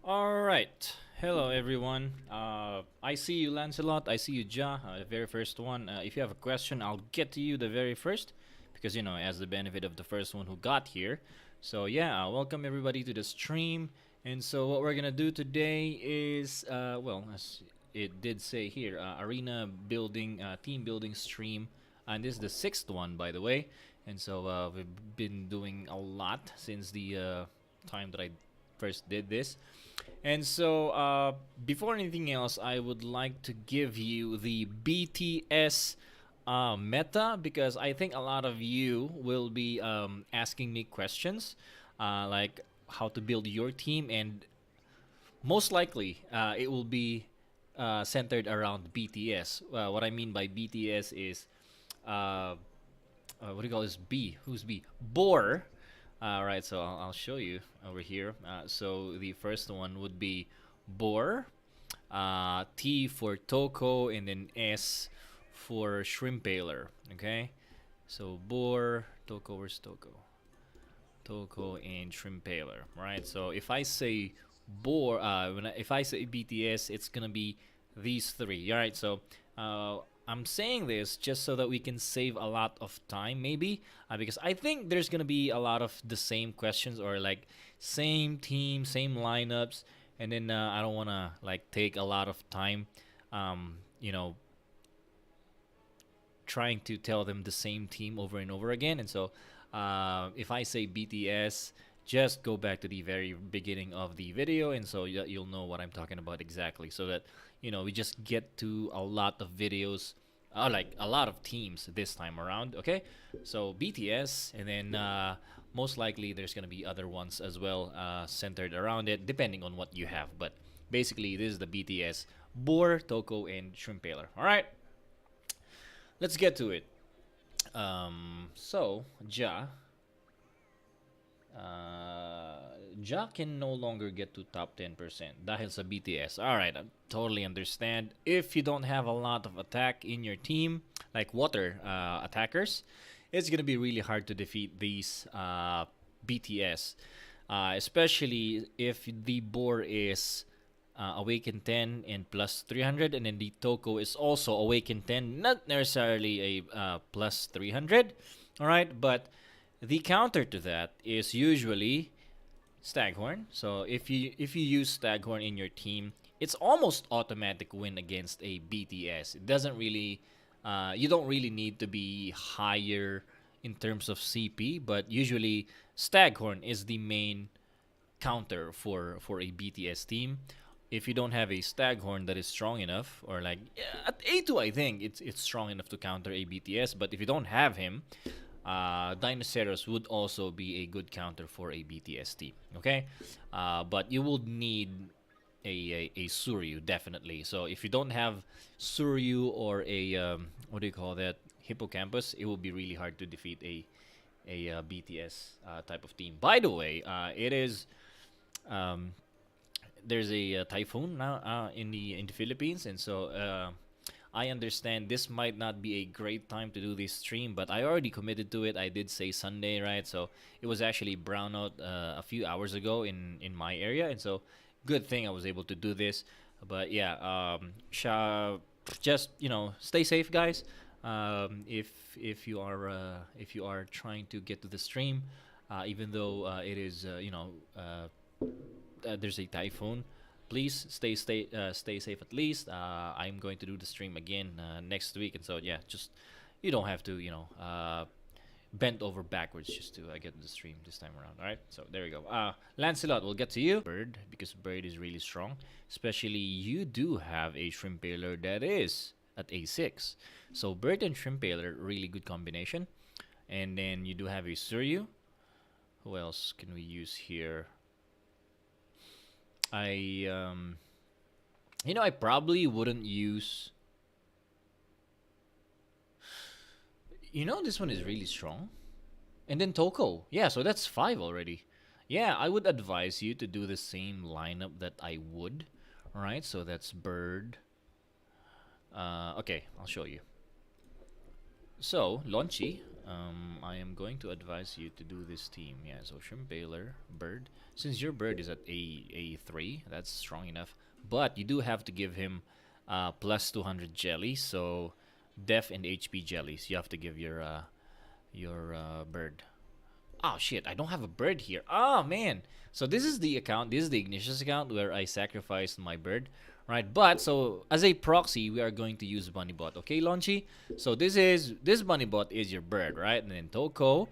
Alright. Hello, everyone. I see you, Lancelot. I see you, Ja. The very first one. If you have a question, I'll get to you the very first. Because, as the benefit of the first one who got here. So, yeah, welcome everybody to the stream. And so, what we're going to do today is, as it did say here, arena building, team building stream. And this is the sixth one, by the way. And so, we've been doing a lot since the time that I first did this. And so, before anything else, I would like to give you the BTS meta because I think a lot of you will be asking me questions like how to build your team, and most likely it will be centered around BTS. What I mean by BTS is what do you call this? B. Who's B? Boar. Right, so I'll show you over here. So the first one would be Boar, T for Toko, and then S for Shrimpaler. Okay, so Boar, Toko, where's Toko? Toko and Shrimpaler. Right, so if I say Boar, if I say BTS, it's gonna be these three. All right, so I'm saying this just so that we can save a lot of time, maybe, because I think there's gonna be a lot of the same questions or like same team, same lineups, and then I don't wanna like take a lot of time, um, you know, trying to tell them the same team over and over again. And so, if I say BTS, just go back to the very beginning of the video, and so you'll know what I'm talking about exactly. So that we just get to a lot of videos, like a lot of teams this time around. Okay, so BTS, and then most likely there's gonna be other ones as well centered around it, depending on what you have. But basically, this is the BTS: Boar, Toko, and Shrimpaler. All right. Let's get to it. So Ja can no longer get to top 10% dahil sa BTS. Alright, I totally understand. If you don't have a lot of attack in your team, like water attackers, it's gonna be really hard to defeat these BTS. Especially if the boar is Awaken 10 and plus 300, and then the Toko is also Awaken 10, not necessarily a plus 300. Alright, but the counter to that is usually Staghorn. So if you use Staghorn in your team, it's almost automatic win against a BTS. It doesn't really, you don't really need to be higher in terms of CP, but usually Staghorn is the main counter for a BTS team. If you don't have a Staghorn that is strong enough, or like at A2, I think it's strong enough to counter a BTS. But if you don't have him, Dinoceros would also be a good counter for a BTS team. Okay, but you will need a Suryu definitely. So if you don't have Suryu or a what do you call that, Hippocampus, it will be really hard to defeat a BTS type of team. By the way, it is there's a typhoon now in the Philippines, and so I understand this might not be a great time to do this stream, but I already committed to it. I did say Sunday, right? So it was actually brownout a few hours ago in my area, and so good thing I was able to do this. But yeah, just stay safe, guys. If you are trying to get to the stream, even though it is there's a typhoon, please stay safe at least. I'm going to do the stream again next week, and so yeah, just you don't have to bend over backwards just to get the stream this time around. All right, so there we go. Lancelot, we'll get to you. Bird, because Bird is really strong, especially you do have a Shrimpaler that is at A6. So Bird and Shrimpaler, really good combination. And then you do have a Suryu. Who else can we use here? I probably wouldn't use. This one is really strong. And then Toko. Yeah, so that's 5 already. Yeah, I would advise you to do the same lineup that I would. Alright, so that's Bird. Okay, I'll show you. So, Launchy. I am going to advise you to do this team. Yeah, so Shrimp Baler, Bird. Since your Bird is at A3, that's strong enough. But you do have to give him plus 200 jellies. So Def and HP jellies. You have to give your Bird. Oh shit, I don't have a bird here. Oh man. So this is the account, this is the Ignitius account where I sacrificed my bird. Right, but so as a proxy, we are going to use Bunnybot. Okay, Launchy? So this Bunnybot is your bird, right? And then Toko.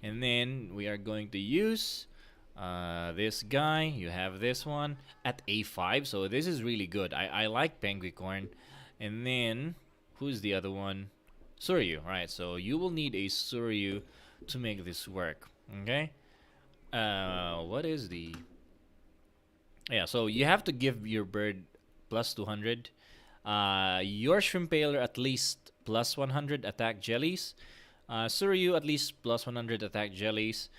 And then we are going to use this guy. You have this one at A5. So this is really good. I like Penguicorn. And then who's the other one? Suryu, right? So you will need a Suryu to make this work. Okay. What is the? Yeah. So you have to give your bird plus 200. Your Shrimpaler at least plus 100 attack jellies. Suryu at least plus 100 attack jellies.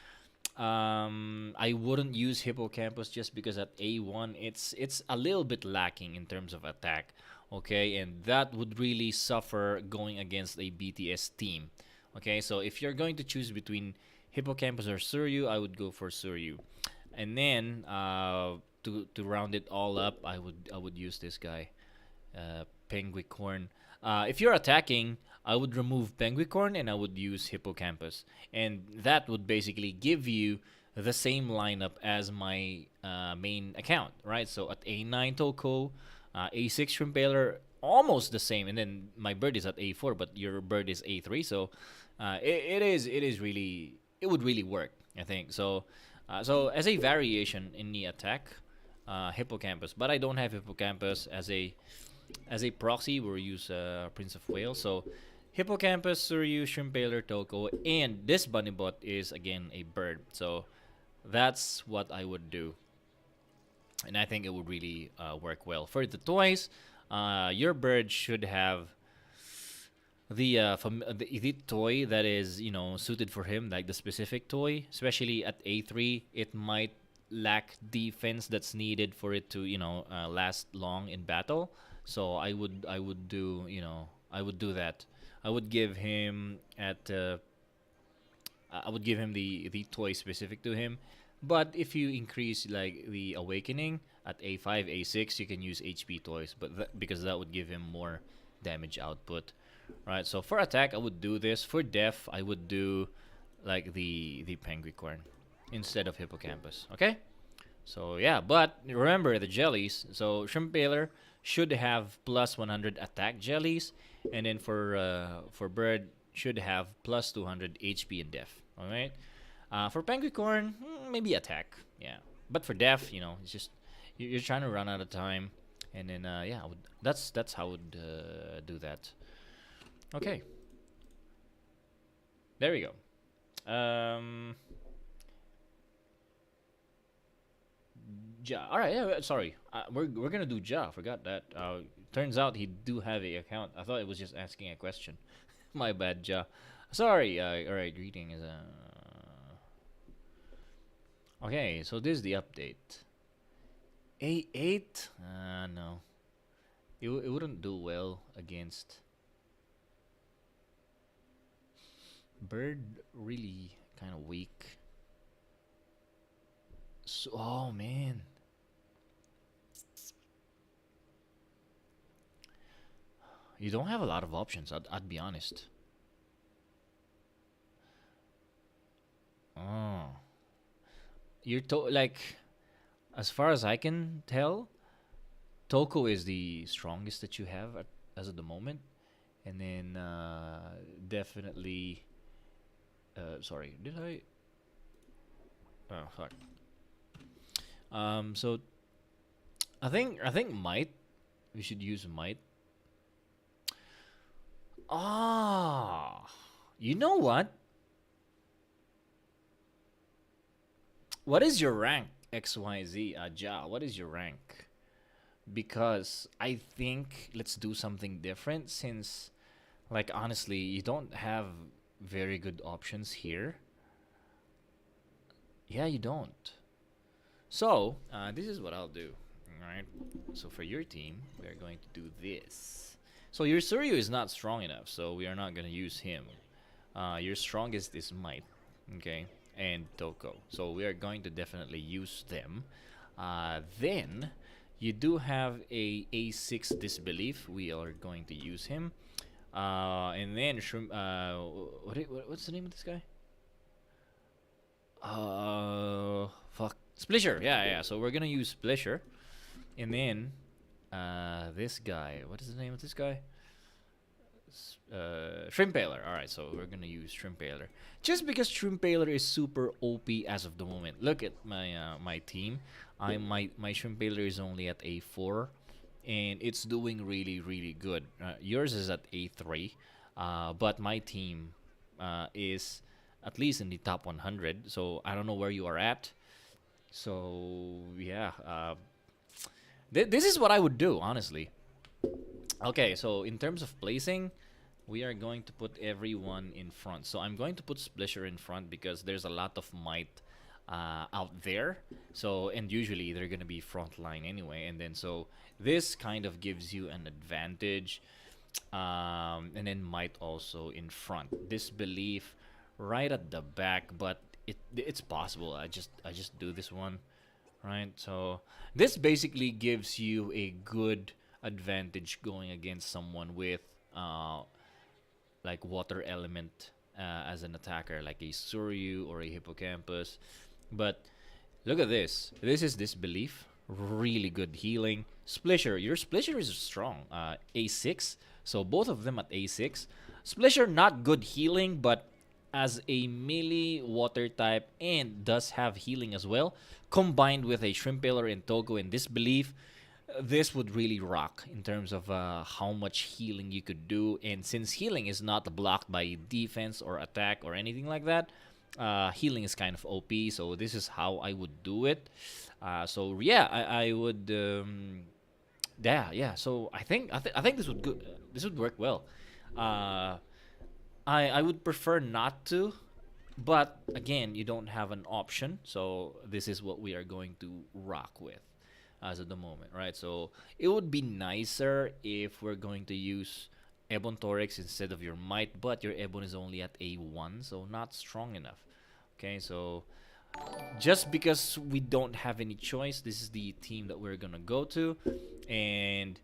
I wouldn't use Hippocampus just because at A1 it's a little bit lacking in terms of attack. Okay, and that would really suffer going against a BTS team. Okay, so if you're going to choose between Hippocampus or Suryu, I would go for Suryu. And then to round it all up, I would use this guy, Penguicorn. If you're attacking, I would remove Penguicorn and I would use Hippocampus, and that would basically give you the same lineup as my main account, right? So at A9 Toko, A6 Shrimpaler, almost the same, and then my bird is at A4, but your bird is A3, so it would really work, I think. So as a variation in the attack, Hippocampus, but I don't have Hippocampus as a proxy. We'll use Prince of Wales. So Hippocampus, Suryu, Shrimpaler, Toko, and this Bunnybot is again a bird. So that's what I would do, and I think it would really work well for the toys. Your bird should have the toy that is suited for him, like the specific toy. Especially at A3, it might lack defense that's needed for it to last long in battle. So I would do that. I would give him the toy specific to him. But if you increase like the awakening at A5, A6, you can use HP toys, but because that would give him more damage output. Right, so for attack, I would do this. For def, I would do like the Penguicorn instead of Hippocampus. Okay, so yeah, but remember the jellies. So Shrimpaler should have plus 100 attack jellies, and then for bird should have plus 200 HP and def. All right, for Penguicorn, maybe attack. Yeah, but for def, it's just you're trying to run out of time, and then yeah, that's how I would do that. Okay. There we go. Ja. All right. Yeah. Sorry. We're gonna do Ja. Forgot that. Turns out he do have a account. I thought it was just asking a question. My bad, Ja. Sorry. All right. Greetings. Okay. So this is the update. A8. No. It wouldn't do well against. Bird really kind of weak. So, oh man. You don't have a lot of options, I'd be honest. Oh. Like, as far as I can tell, Toko is the strongest that you have as of the moment. And then definitely sorry, did I? Oh fuck. So I think might. We should use might. Ah, you know what? What is your rank, XYZ? Ja, what is your rank? Because I think let's do something different since, like, honestly, you don't have very good options here. Yeah, you don't. So, this is what I'll do. Alright. So, for your team, we are going to do this. So, your Suryu is not strong enough, so we are not going to use him. Your strongest is might, okay, and Toko. So we are going to definitely use them. Then you do have a A6 disbelief. We are going to use him. And then what's the name of this guy? Fuck. Splisher. Yeah, yeah. So we're gonna use Splisher, and then this guy. What is the name of this guy? Shrimp Paler. All right, so we're gonna use Shrimp Paler just because Shrimp Paler is super OP as of the moment. Look at my team. My Shrimp Paler is only at A4, and it's doing really good. Yours is at A3, but my team is at least in the top 100. So I don't know where you are at. So yeah, this is what I would do honestly. Okay, so in terms of placing, we are going to put everyone in front. So I'm going to put Splisher in front because there's a lot of might out there. So, and usually they're going to be front line anyway. And then so this kind of gives you an advantage. And then might also in front. Disbelief right at the back, but it's possible. I just do this one, right? So this basically gives you a good advantage going against someone with like water element as an attacker, like a Suryu or a Hippocampus. But look at this. This is Disbelief. Really good healing. Splisher. Your Splisher is strong. A6. So both of them at A6. Splisher, not good healing, but as a melee water type and does have healing as well, combined with a Shrimp Paler and Togo and Disbelief, this would really rock in terms of how much healing you could do. And since healing is not blocked by defense or attack or anything like that, healing is kind of OP. So this is how I would do it. So yeah, I would. Yeah. So I think this would good. This would work well. I would prefer not to, but again, you don't have an option. So this is what we are going to rock with as of the moment, right? So it would be nicer if we're going to use Ebon Torix instead of your Might, but your Ebon is only at A1, so not strong enough. Okay, so just because we don't have any choice, this is the team that we're gonna go to. And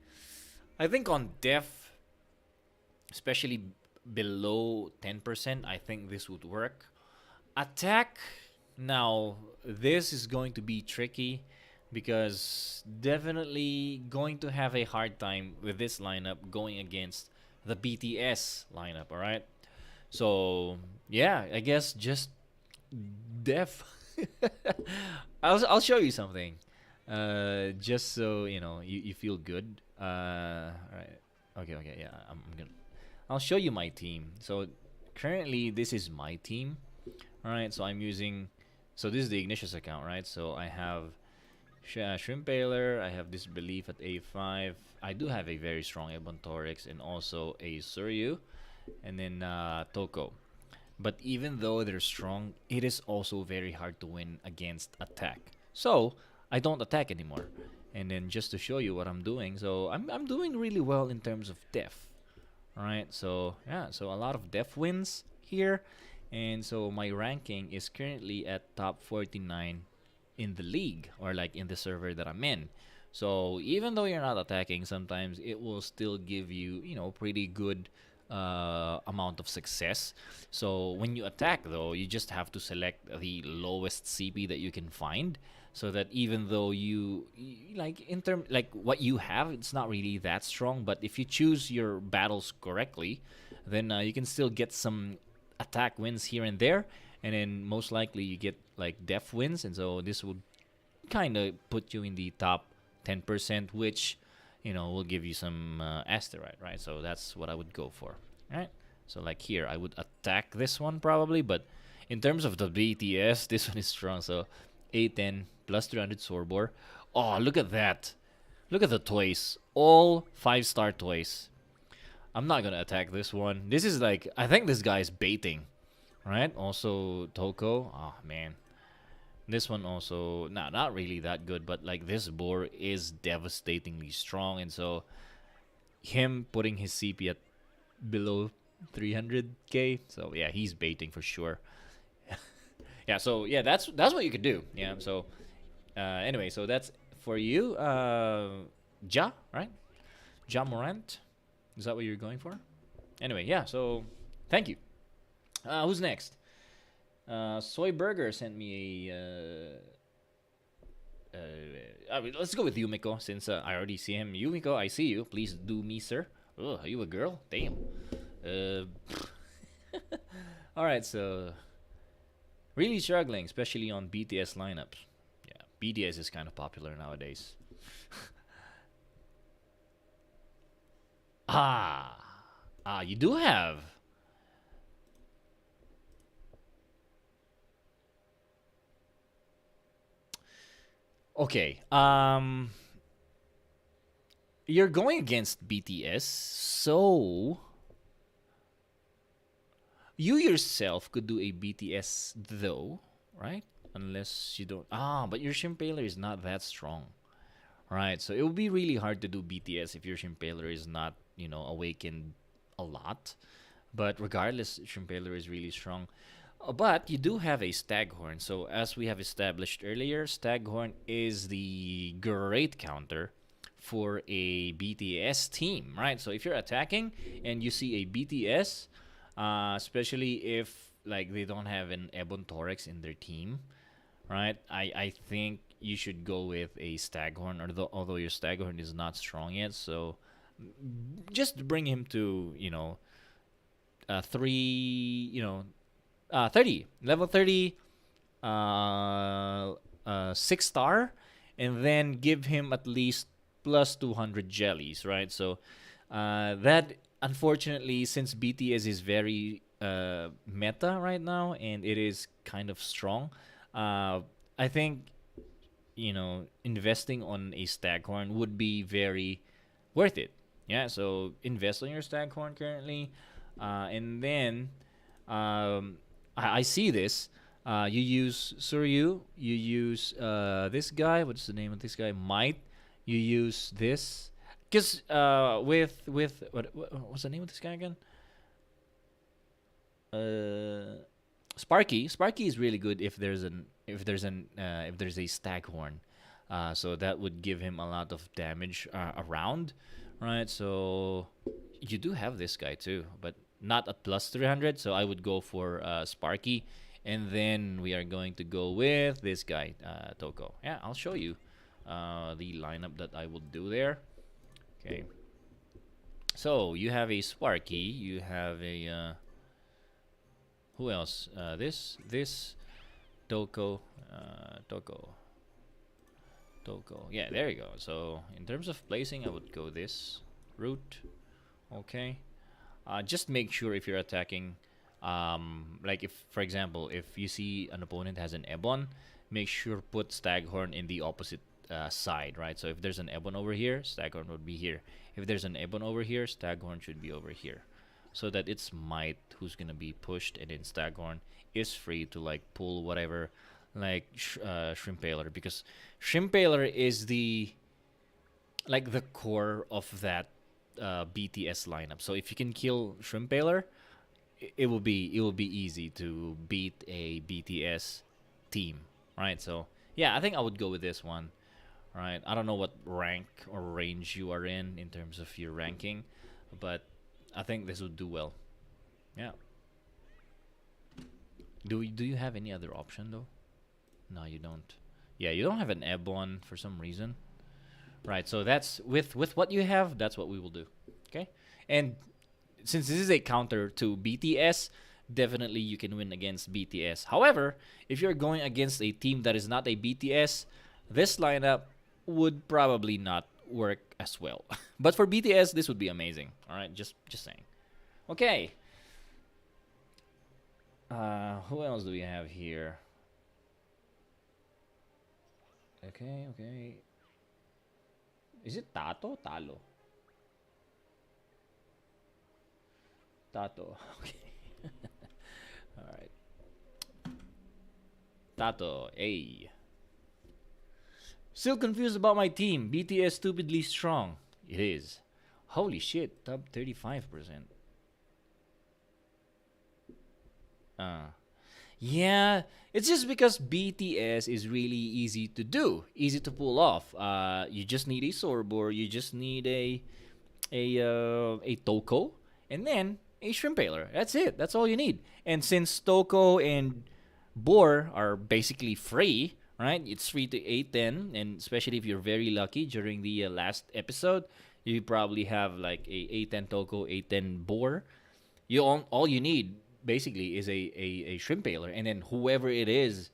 I think on def, especially below 10%, I think this would work. Attack, now this is going to be tricky because definitely going to have a hard time with this lineup going against the BTS lineup, all right? So, yeah, I guess just def. I'll show you something. Just so, you feel good. All right. Okay, yeah. I'll show you my team. So, currently this is my team. All right, so I'm using this is the Ignatius account, right? So I have Shrimp Paler, I have Disbelief at A5. I do have a very strong Ebon Torix and also a Suryu, and then Toko. But even though they're strong, it is also very hard to win against attack. So I don't attack anymore. And then just to show you what I'm doing, so I'm doing really well in terms of def. Alright, so yeah, so a lot of def wins here. And so my ranking is currently at top 49 in the league, or like in the server that I'm in. So even though you're not attacking, sometimes it will still give you, pretty good amount of success. So when you attack though, you just have to select the lowest CP that you can find, so that even though like what you have, it's not really that strong, but if you choose your battles correctly, then you can still get some attack wins here and there, and then most likely you get like def wins, and so this would kind of put you in the top 10%, which will give you some asteroid, right? So that's what I would go for, right? So like here, I would attack this one probably, but in terms of the BTS, this one is strong. So A10 plus 300 Sorbor. Oh, look at that! Look at the toys, all 5-star toys. I'm not gonna attack this one. This is like, I think this guy is baiting, right? Also Toko. Oh man, this one also not really that good, but like this boar is devastatingly strong, and so him putting his CP at below 300k. So yeah, he's baiting for sure. Yeah, so yeah, that's what you could do. Yeah, so anyway, so that's for you, Ja, right? Ja Morant. Is that what you're going for? Anyway, yeah. So thank you. Who's next? Soy Burger sent me I mean, let's go with Yumiko since I already see him. Yumiko, I see you. Please do me, sir. Oh, are you a girl? Damn. Uh, all right. So really struggling, especially on BTS lineups. Yeah, BTS is kind of popular nowadays. Ah, you do have. Okay. You're going against BTS, so you yourself could do a BTS though, right? Unless you don't. But your Shimpaler is not that strong, right? So it would be really hard to do BTS if your Shimpaler is not, awakened a lot. But regardless, Shimpaler is really strong. But you do have a Staghorn. So as we have established earlier, Staghorn is the great counter for a BTS team, right? So if you're attacking and you see a BTS, especially if like they don't have an Ebon Torex in their team, right? I think you should go with a Staghorn, although your Staghorn is not strong yet. So just bring him to 3, 30 level 30, 6 star, and then give him at least plus 200 jellies, right? So that unfortunately, since BTS is very meta right now and it is kind of strong, I think investing on a Staghorn would be very worth it. Yeah, so invest on your Staghorn currently, and then I see this. You use Suryu. You use this guy. What's the name of this guy? Might. You use this because with what's the name of this guy again? Uh, Sparky. Sparky is really good if there's a Staghorn. So that would give him a lot of damage around, right? So you do have this guy too, but not at plus 300. So I would go for Sparky, and then we are going to go with this guy, Toko. Yeah, I'll show you the lineup that I will do there. Okay. So you have a Sparky. You have a who else? This Toko, Toko, Toko. Yeah, there you go. So in terms of placing, I would go this route. Okay. Just make sure if you're attacking, like if, for example, if you see an opponent has an Ebon, make sure put Staghorn in the opposite side, right? So if there's an Ebon over here, Staghorn would be here. If there's an Ebon over here, Staghorn should be over here, so that it's Might who's gonna be pushed, and then Staghorn is free to like pull whatever, like Shrimpaler, because Shrimpaler is the core of that BTS lineup. So if you can kill Shrimpaler, it will be easy to beat a BTS team, right? So yeah, I think I would go with this one, right? I don't know what rank or range you are in terms of your ranking, but I think this would do well. Yeah. Do you have any other option though? No, you don't. Yeah, you don't have an Ebon for some reason. Right. So that's with what you have, that's what we will do. Okay? And since this is a counter to BTS, definitely you can win against BTS. However, if you're going against a team that is not a BTS, this lineup would probably not work as well. But for BTS, this would be amazing. All right, just saying. Okay. Who else do we have here? Okay, okay. Is it Tato? Talo. Tato. Okay. All right. Tato. A. Still confused about my team. BTS stupidly strong. It is. Holy shit. Top 35%. Uh, yeah, it's just because BTS is really easy to do, easy to pull off. You just need a Sorbor, you just need a Toko, and then a Shrimp Paler. That's it. That's all you need. And since Toko and Boar are basically free, right? It's free to A10, and especially if you're very lucky during the last episode, you probably have like a A10 Toko, A10 Boar. All you need basically is a Shrimp Paler, and then whoever it is,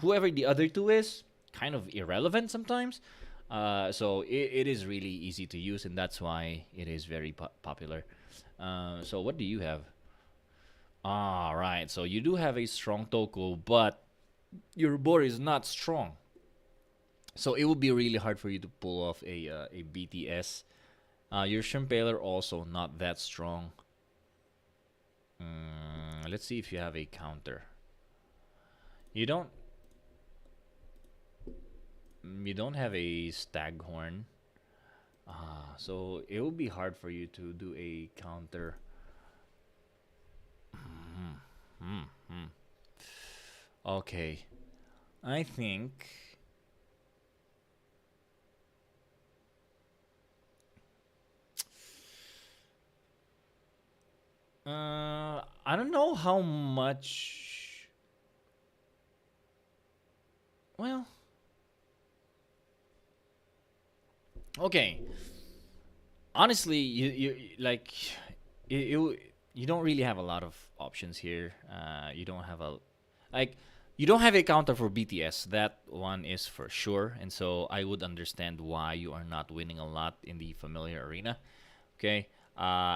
whoever the other two is, kind of irrelevant sometimes. So it is really easy to use, and that's why it is very popular. So what do you have? Ah, right. So you do have a strong Toko, but your board is not strong. So it would be really hard for you to pull off a BTS. Your Shrimpaler also not that strong. Let's see if you have a counter. You don't. You don't have a Staghorn. So it will be hard for you to do a counter. Okay. I think. I don't know how much. Well. Okay. Honestly, you like you don't really have a lot of options here. You don't have a like you don't have a counter for BTS. That one is for sure, and so I would understand why you are not winning a lot in the familiar arena. Okay.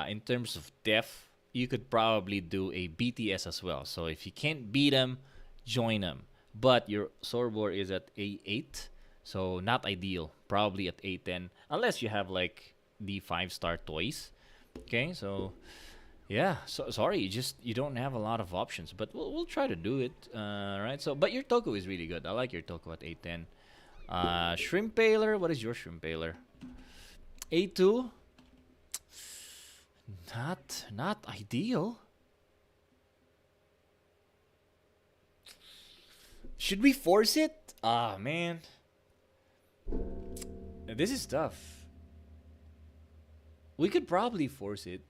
In terms of depth, you could probably do a BTS as well. So if you can't beat them, join them. But your Sorbor is at A8, so not ideal. Probably at A10, unless you have like the 5-star toys. Okay, so yeah, so sorry, you don't have a lot of options, but we'll try to do it. Right. So, but your Toku is really good. I like your Toku at A10. Shrimp Paler. What is your Shrimp Paler? A2. Not ideal. Should we force it? Ah, man. This is tough. We could probably force it.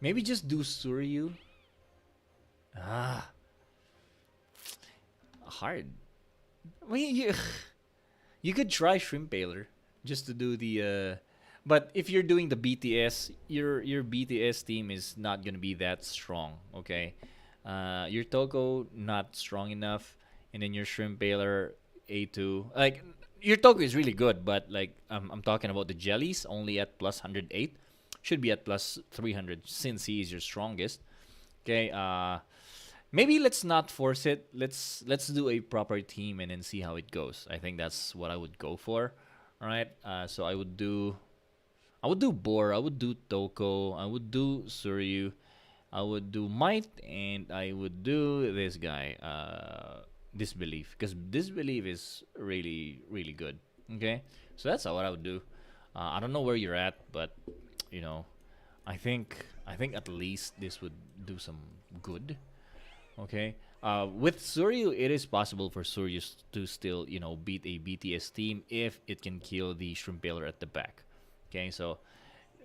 Maybe just do Suryu. Ah, hard. I mean, you could try Shrimp Paler just to do the. But if you're doing the BTS, your BTS team is not gonna be that strong. Okay, your Toko not strong enough, and then your Shrimp Paler A2. Like your Toko is really good, but like I'm talking about the jellies only at plus 108. Should be at plus 300 since he is your strongest. Okay, maybe let's not force it. Let's do a proper team and then see how it goes. I think that's what I would go for. All right. So I would do Bor, I would do Toko, I would do Suryu, I would do Might, and I would do this guy, Disbelief, because Disbelief is really really good. Okay, so that's what I would do. I don't know where you're at, but you know, I think at least this would do some good. Okay. With Suryu, it is possible for Suryu to still, beat a BTS team if it can kill the Shrimpeller at the back. Okay, so,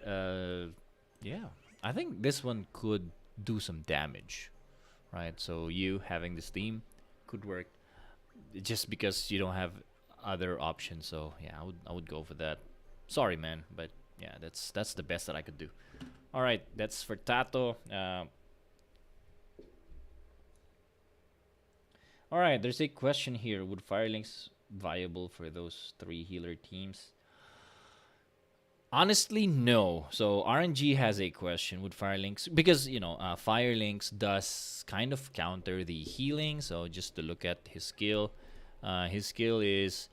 uh, yeah, I think this one could do some damage, right? So you having this team could work just because you don't have other options. So yeah, I would go for that. Sorry, man, but yeah, that's the best that I could do. All right, that's for Tato. All right, there's a question here. Would Firelinks viable for those three healer teams? Honestly, no. So RNG has a question. Would Firelinks, because Firelinks does kind of counter the healing. So just to look at his skill is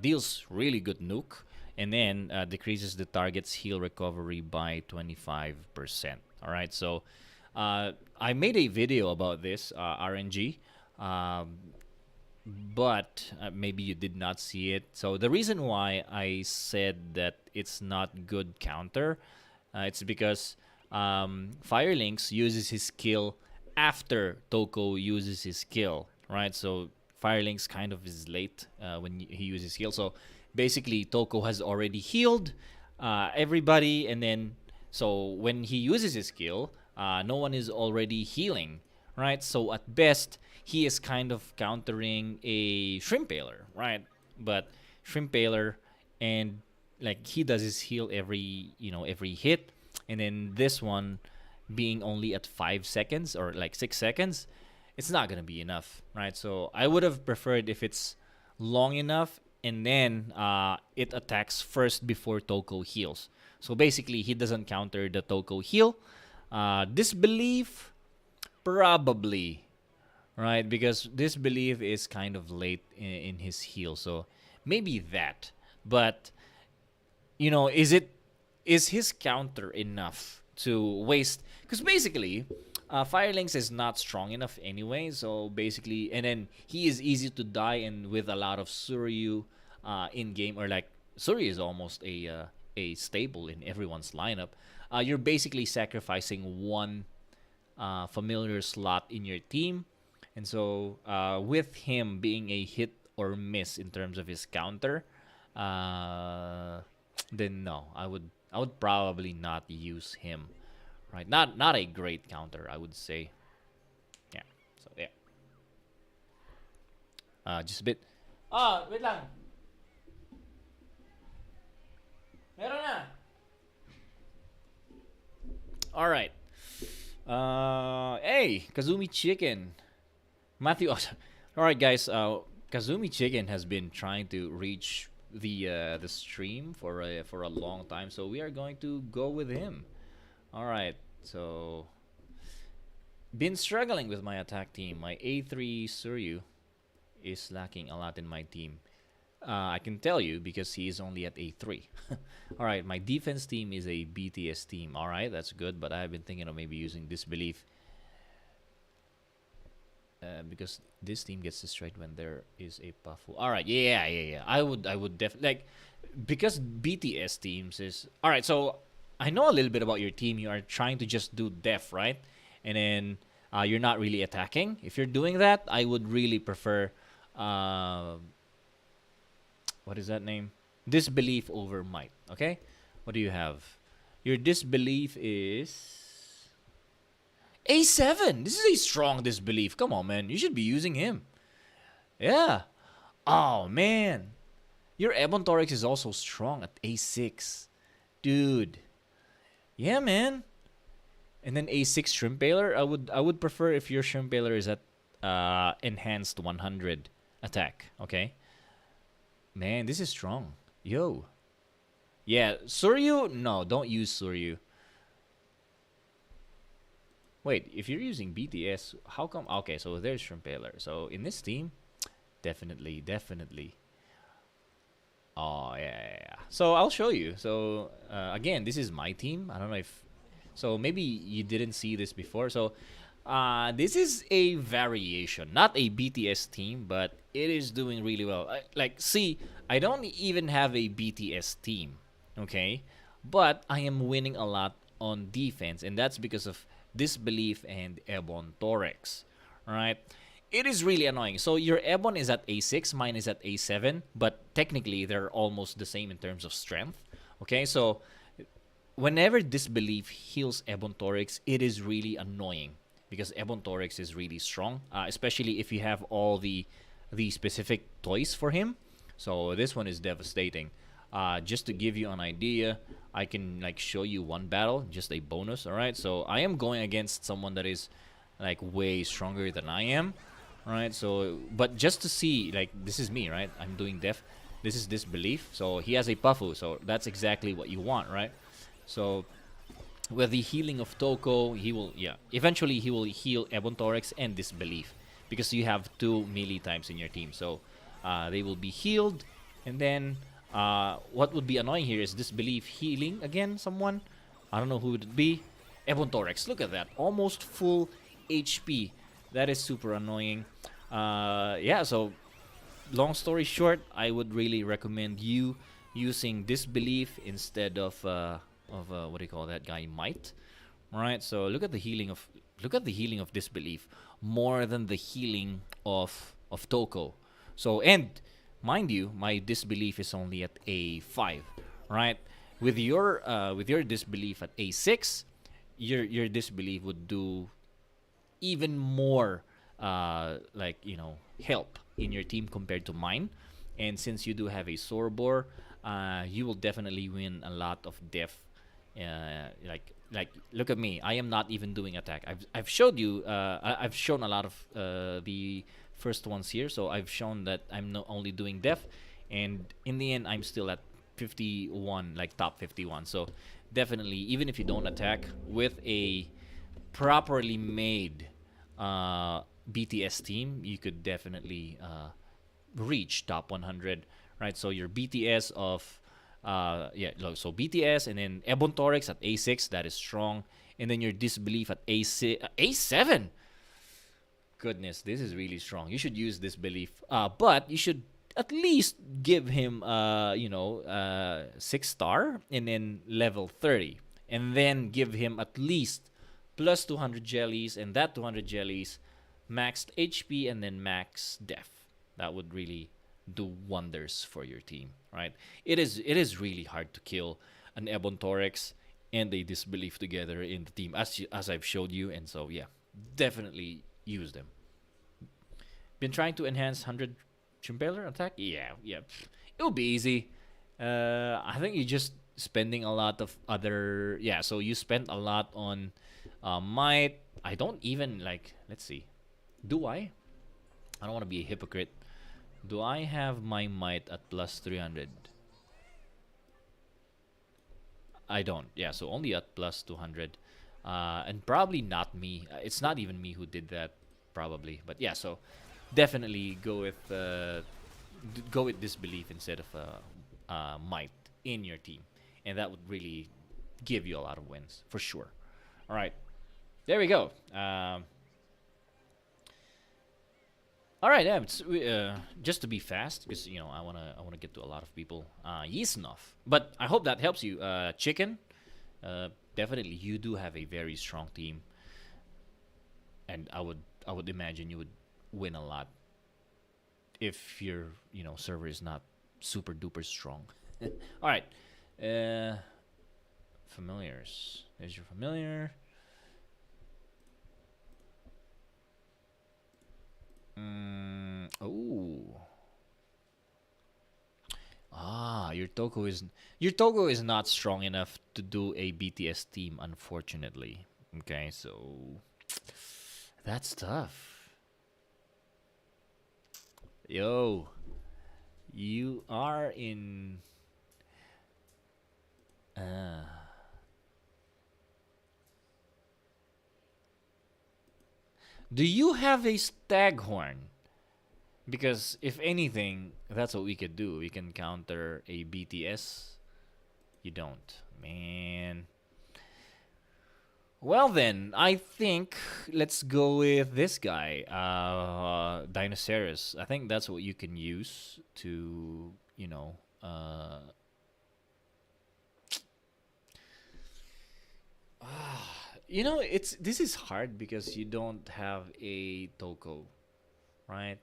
deals really good nuke, and then decreases the target's heal recovery by 25%. All right, so I made a video about this RNG. Um, but maybe you did not see it. So the reason why I said that it's not good counter, it's because Firelinks uses his skill after Toko uses his skill, right? So Firelinks kind of is late when he uses heal. So basically, Toko has already healed everybody, and then so when he uses his skill, no one is already healing, right? So at best, he is kind of countering a Shrimp Paler, right? But Shrimp Paler and like he does his heal every hit, and then this one being only at 5 seconds or like 6 seconds, it's not gonna be enough, right? So I would have preferred if it's long enough and then it attacks first before Toko heals. So basically, he doesn't counter the Toko heal. Disbelief, probably, right? Because Disbelief is kind of late in his heal, so maybe that. But is his counter enough to waste? Because basically, Firelinks is not strong enough anyway. So basically, and then he is easy to die, and with a lot of Suryu in game, or like Suryu is almost a staple in everyone's lineup. You're basically sacrificing one familiar slot in your team, and so with him being a hit or miss in terms of his counter, then no, I would probably not use him. Right? Not a great counter, I would say. Yeah. So yeah. Just a bit. Ah, wait lang. Meron na. All right. Hey, Kazumi Chicken. Matthew. All right, guys. Kazumi Chicken has been trying to reach the stream for a long time, so we are going to go with him. All right. So been struggling with my attack team. My A3 Suryu is lacking a lot in my team. I can tell you because he is only at A3. All right, my defense team is a BTS team. All right, that's good, but I've been thinking of maybe using Disbelief because this team gets destroyed when there is a Pafu. All right, yeah. I would definitely like because BTS teams is all right. So I know a little bit about your team. You are trying to just do def, right? And then you're not really attacking. If you're doing that, I would really prefer what is that name? Disbelief over might. Okay, what do you have? Your disbelief is A7. This is a strong disbelief. Come on, man. You should be using him. Yeah. Oh man, your Ebon Torix is also strong at A6, dude. Yeah, man. And then A6 Shrimp Baler. I would prefer if your Shrimp Baler is at enhanced 100 attack. Okay. Man, this is strong. Yo. Yeah, Suryu? No, don't use Suryu. Wait, if you're using BTS, how come? Okay, so there's Shrimp Baler. So in this team, definitely. Oh, yeah. So I'll show you. So again, this is my team. I don't know if so. Maybe you didn't see this before. So this is a variation, not a BTS team, but it is doing really well. See, I don't even have a BTS team, okay, but I am winning a lot on defense, and that's because of Disbelief and Ebon Torex. All right. It is really annoying. So your Ebon is at A6, mine is at A7, but technically they're almost the same in terms of strength. Okay, so whenever Disbelief heals Ebon Torix, it is really annoying because Ebon Torix is really strong, especially if you have all the specific toys for him. So this one is devastating. Just to give you an idea, I can like show you one battle, just a bonus. All right, so I am going against someone that is like way stronger than I am. All right, so but just to see, like this is me, right? I'm doing def. This is Disbelief. So he has a Pafu, so that's exactly what you want, right? So with the healing of Toko, eventually he will heal Ebon Torex and Disbelief because you have two melee types in your team. So they will be healed, and then what would be annoying here is Disbelief healing again someone. I don't know who would it be. Ebon Torex, look at that, almost full HP. That is super annoying. So long story short, I would really recommend you using Disbelief instead of what do you call that guy, Might, right? So look at the healing of disbelief more than the healing of Toko. So, and mind you, my disbelief is only at A5, right? With your disbelief at A6, your disbelief would do even more like help in your team compared to mine. And since you do have a Sorbor, you will definitely win a lot of def. Like look at me. I am not even doing attack. I've showed you. I've shown a lot of the first ones here. So I've shown that I'm not only doing def, and in the end I'm still at 51, like top 51. So definitely, even if you don't attack with a properly made BTS team, you could definitely reach top 100, right? So your BTS of so BTS and then Ebon Torix at A6, that is strong, and then your disbelief at A6, A7. Goodness, this is really strong. You should use this belief, but you should at least give him 6 star and then level 30, and then give him at least plus 200 jellies, and that 200 jellies maxed HP and then max def. That would really do wonders for your team, right? It is really hard to kill an Ebon Torix and a disbelief together in the team, as I've showed you. And so yeah, definitely use them. Been trying to enhance 100 Chimpeller attack? Yeah. It will be easy. I think you just spending a lot of other. Yeah, so you spend a lot on might. I don't even like. Let's see. Do I? I don't want to be a hypocrite. Do I have my might at plus 300? I don't. Yeah, so only at plus 200. And probably not me. It's not even me who did that, probably. But yeah, so definitely go with disbelief instead of might in your team, and that would really give you a lot of wins for sure. All right, there we go. All right, just to be fast, because I wanna get to a lot of people. Yisnov, but I hope that helps you. Chicken, definitely you do have a very strong team, and I would imagine you would win a lot if your server is not super duper strong. All right, familiars. There's your familiar. Oh. Your Togo is not strong enough to do a BTS team, unfortunately. Okay, so that's tough. Yo, you are in. Uh, do you have a staghorn? Because if anything, that's what we could do. We can counter a BTS. You don't, man. Well then, I think let's go with this guy, Dinosaurus. I think that's what you can use to, it's this is hard because you don't have a Toko, right?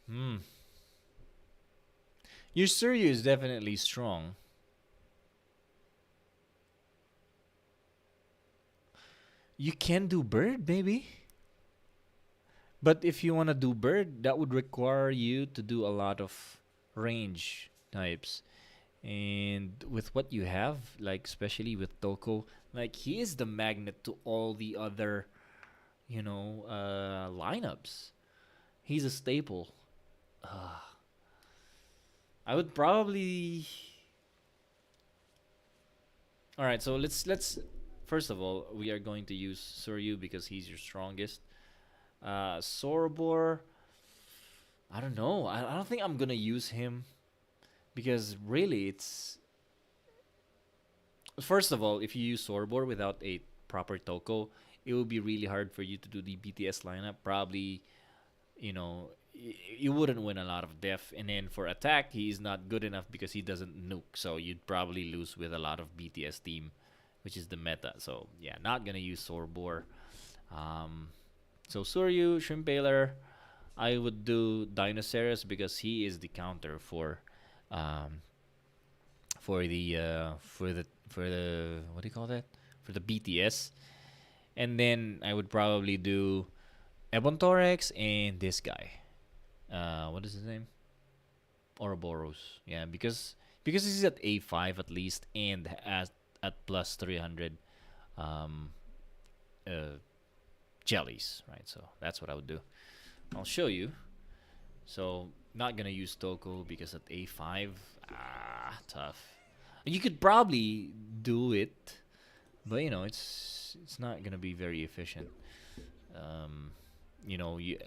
Hmm. Your Surya is definitely strong. You can do bird, maybe. But if you want to do bird, that would require you to do a lot of range types. And with what you have, like especially with Toko, like he is the magnet to all the other, lineups. He's a staple. Uh, I would probably. All right, so let's first of all, we are going to use Suryu because he's your strongest. Sorbor, I don't know. I don't think I'm gonna use him because really, it's first of all, if you use Sorbor without a proper Toko, it will be really hard for you to do the BTS lineup. Probably, you know, you wouldn't win a lot of def. And then for attack, he's not good enough because he doesn't nuke. So you'd probably lose with a lot of BTS team, which is the meta. So yeah, not gonna use Sorbor. Um, so Suryu, Shrimpaler, I would do Dinosaurus because he is the counter um, for the what do you call that? For the BTS. And then I would probably do Ebontorex and this guy. What is his name? Ouroboros. Yeah, because he's at A5 at least and at plus 300 um, uh, jellies, right? So that's what I would do. I'll show you. So not gonna use Toko because at A5, tough. You could probably do it, but it's not gonna be very efficient. Um,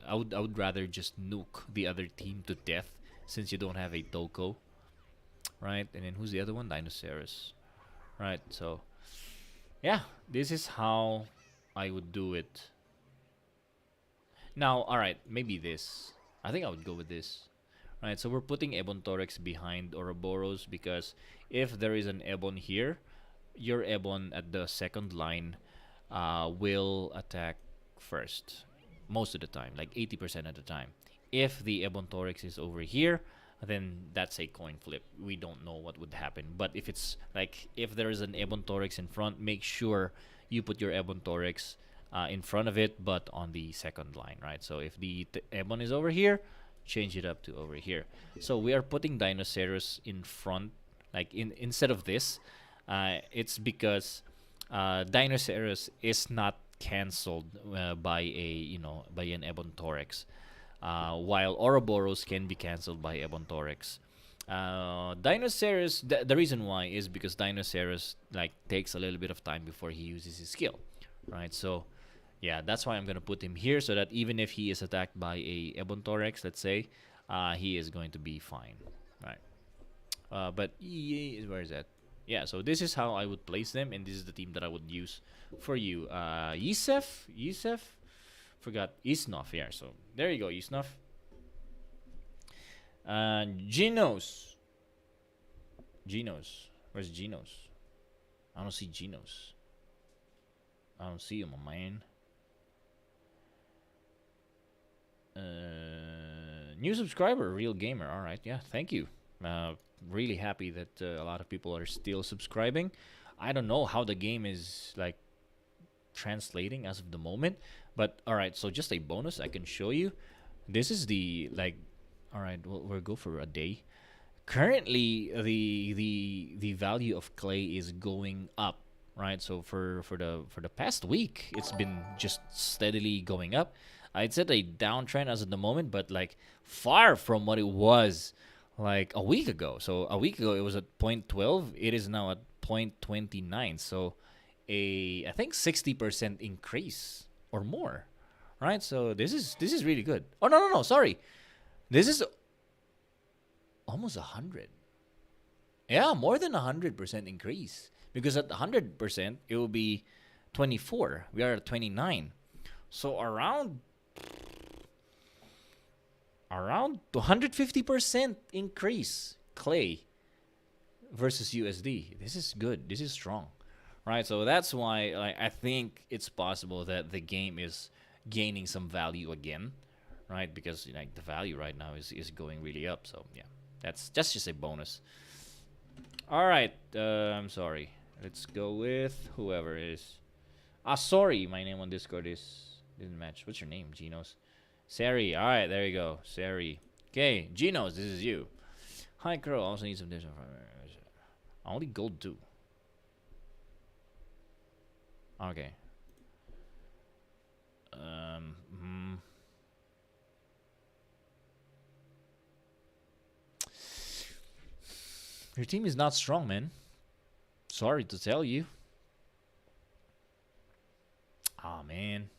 I would rather just nuke the other team to death since you don't have a Toko, right? And then who's the other one? Dinosaurus, right? So yeah, this is how I would do it. Now, all right, maybe this. I think I would go with this. Right, so we're putting Ebontorex behind Ouroboros because if there is an Ebon here, your Ebon at the second line will attack first most of the time, like 80% of the time. If the Ebontorex is over here, then that's a coin flip. We don't know what would happen. But if it's like if there is an Ebontorex in front, make sure you put your Ebontorex in front of it, but on the second line, right? So if the Ebon is over here, change it up to over here. So we are putting Dinosaurus in front, like instead of this. It's because Dinosaurus is not cancelled by an Ebontorex, while Ouroboros can be cancelled by Ebontorex. Dinosaurus, the reason why is because Dinosaurus like takes a little bit of time before he uses his skill, right? So yeah, that's why I'm gonna put him here so that even if he is attacked by a Ebontorex, let's say, he is going to be fine, right? But where is that? Yeah, so this is how I would place them, and this is the team that I would use for you. Yusef, forgot Isnov. Yeah, so there you go, Isnov. Genos, where's Genos? I don't see Genos. I don't see him, my man. New subscriber, real gamer. All right, yeah, thank you. Really happy that a lot of people are still subscribing. I don't know how the game is like translating as of the moment, but all right. So just a bonus I can show you. This is the like. All right, we'll go for a day. Currently, the value of clay is going up, right? So for the past week, it's been just steadily going up. It's at a downtrend as of the moment, but like far from what it was like a week ago. So a week ago it was at 0.12. It is now at 0.29. So I think 60% increase or more, right? So this is really good. Oh no, sorry, this is almost 100. Yeah, more than 100% increase because at 100% it will be 24. We are at 29. So around 250% increase clay versus USD. This is good. This is strong, right? So that's why I think it's possible that the game is gaining some value again, right? Because like the value right now is going really up. So yeah, that's just a bonus. All right. I'm sorry. Let's go with whoever it is. Sorry, my name on Discord didn't match. What's your name, Genos? Sari. All right, there you go, Sari. Okay, Genos, this is you. Hi, Crow. Also need some dish. Only gold 2. Okay. Your team is not strong, man. Sorry to tell you. Oh man.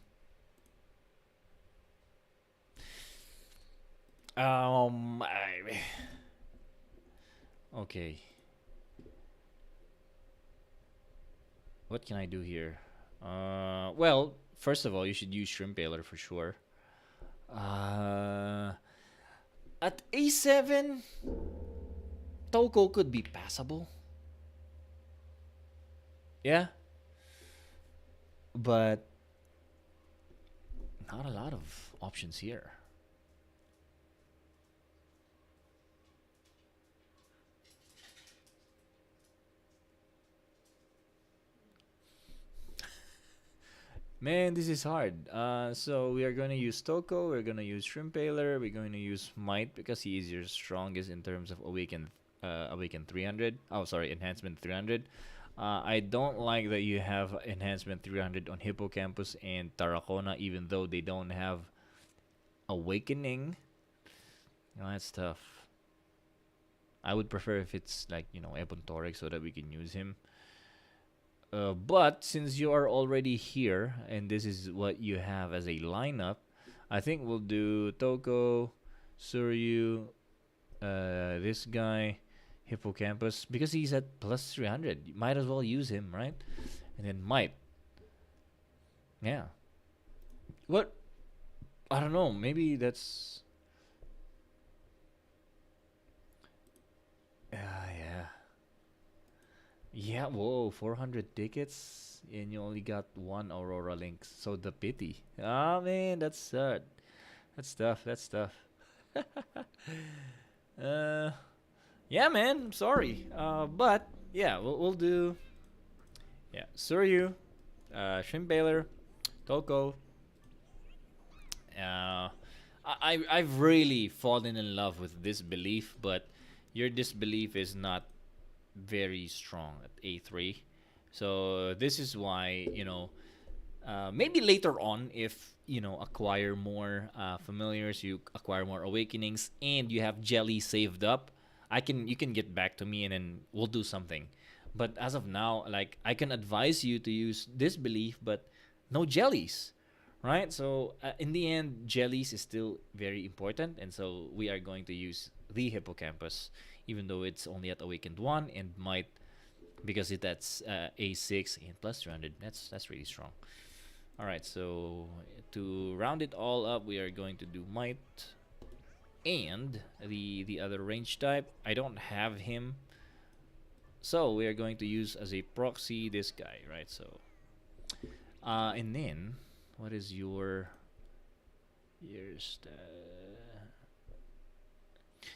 Okay. What can I do here? Well, first of all, you should use Shrimp Baler for sure. At A7, Toko could be passable. Yeah, but not a lot of options here. Man, this is hard. So we are gonna use Toko, we're gonna use Shrimpaler, we're going to use Might because he is your strongest in terms of Awaken 300. Oh, sorry, Enhancement 300. I don't like that you have Enhancement 300 on Hippocampus and Tarracona, even though they don't have Awakening. That's tough. I would prefer if it's like, Ebon Torek so that we can use him. But since you are already here and this is what you have as a lineup, I think we'll do Toko, Suryu, this guy, Hippocampus, because he's at plus 300. You might as well use him, right? And then Might. Yeah. What? I don't know. Maybe that's. Yeah. Yeah, whoa, 400 tickets and you only got one Aurora Lynx. So the pity. Ah, man, that's sad. That's tough. That's tough. uh, yeah, man, I'm sorry. But yeah, we'll do. Yeah, Suryu, Shrimp Baler, Toko. I've really fallen in love with this belief, but your disbelief is not very strong at A3. So this is why, maybe later on, if acquire more familiars, you acquire more awakenings, and you have jelly saved up, you can get back to me and then we'll do something. But as of now, like I can advise you to use this belief, but no jellies, right? So in the end, jellies is still very important, and so we are going to use the hippocampus, even though it's only at awakened one and might because that's A6 and plus 300. That's really strong. All right, so to round it all up, we are going to do might and the other range type. I don't have him, so we are going to use as a proxy this guy, right? So, and then what is your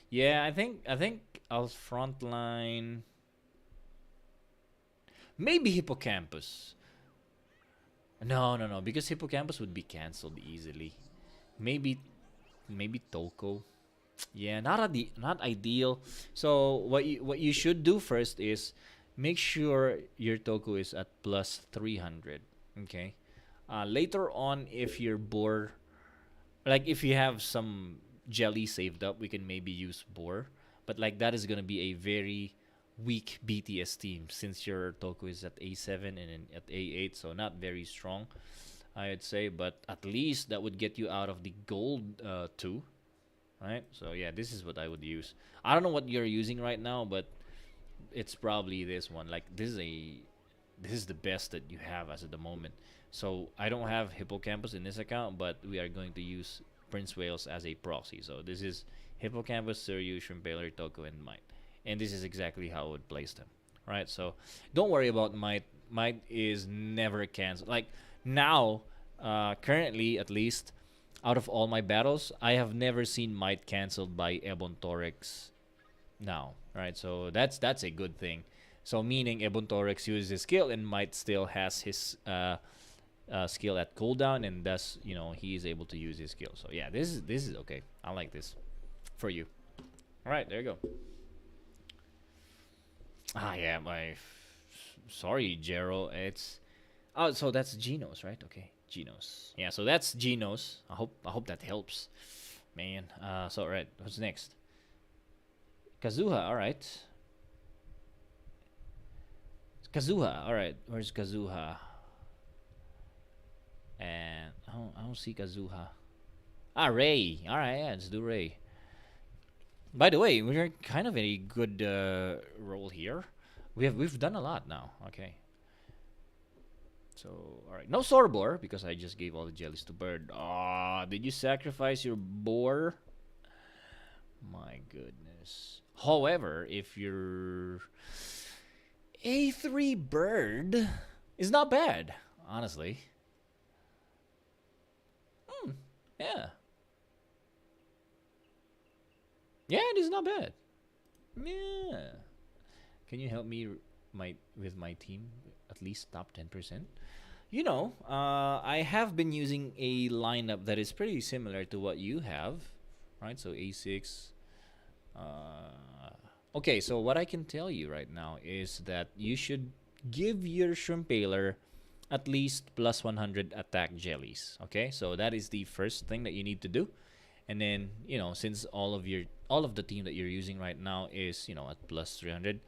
yeah, I think I'll frontline maybe hippocampus. No, no, no, because hippocampus would be cancelled easily. Maybe maybe Toko. Yeah, not ideal. So what you should do first is make sure your Toko is at plus 300. Okay. Later on, if your boar, like if you have some jelly saved up, we can maybe use boar. But like that is gonna be a very weak BTS team since your Toko is at A7 and then at A8, so not very strong, I would say. But at least that would get you out of the gold two, right? So yeah, this is what I would use. I don't know what you're using right now, but it's probably this one. Like this is the best that you have as at the moment. So I don't have hippocampus in this account, but we are going to use Prince Wales as a proxy. So this is hippocampus, Suryu, Shrimpeller, Toko, and Might. And this is exactly how I would place them. Right? So don't worry about Might. Might is never cancelled. Like now, currently at least, out of all my battles, I have never seen Might cancelled by Ebon Torex now. Right? So that's a good thing. So meaning Ebon Torex uses his skill and Might still has his skill at cooldown, and thus he is able to use his skill. So yeah, this is okay. I like this for you. All right, there you go. Yeah, sorry, Jero. It's so that's Genos, right? Okay, Genos. Yeah, so that's Genos. I hope that helps, man. So all right, what's next? Kazuha. All right, Kazuha. All right, where's Kazuha? And I don't see Kazuha. Ray. All right, yeah, let's do Ray. By the way, we're kind of in a good role here. We've done a lot now. Okay. So all right, no Sorbor because I just gave all the jellies to Bird. Ah, did you sacrifice your boar? My goodness. However, if your A3 bird is not bad, honestly. Yeah. Yeah, it is not bad. Yeah. Can you help me my with my team at least top 10%? I have been using a lineup that is pretty similar to what you have, right? So A6. Okay, so what I can tell you right now is that you should give your Shrimp at least plus 100 attack jellies. Okay, so that is the first thing that you need to do. And then, since all of the team that you're using right now is, at plus 300,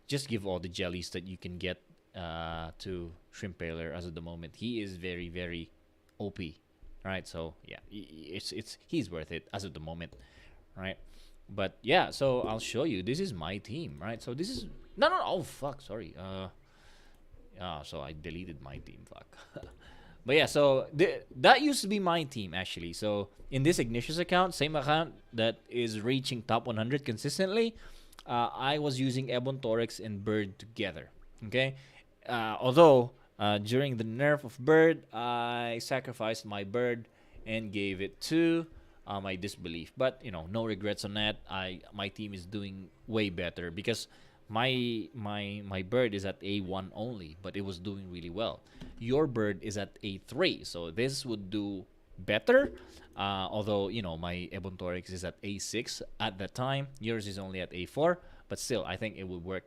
just give all the jellies that you can get to Shrimp as of the moment. He is very, very OP, right? So yeah, he's worth it as of the moment, right? But yeah, so I'll show you. This is my team, right? So this is no, no, no. Oh fuck, sorry. So I deleted my team. Fuck. But yeah, so that used to be my team actually. So in this Ignatius account, same account that is reaching top 100 consistently, I was using Ebon Torex and Bird together. Okay, although during the nerf of Bird, I sacrificed my Bird and gave it to my Disbelief. But no regrets on that. My team is doing way better because my bird is at A1 only, but it was doing really well. Your bird is at A3, so this would do better. Although my Ebontorix is at A6 at that time, yours is only at A4, but still I think it would work.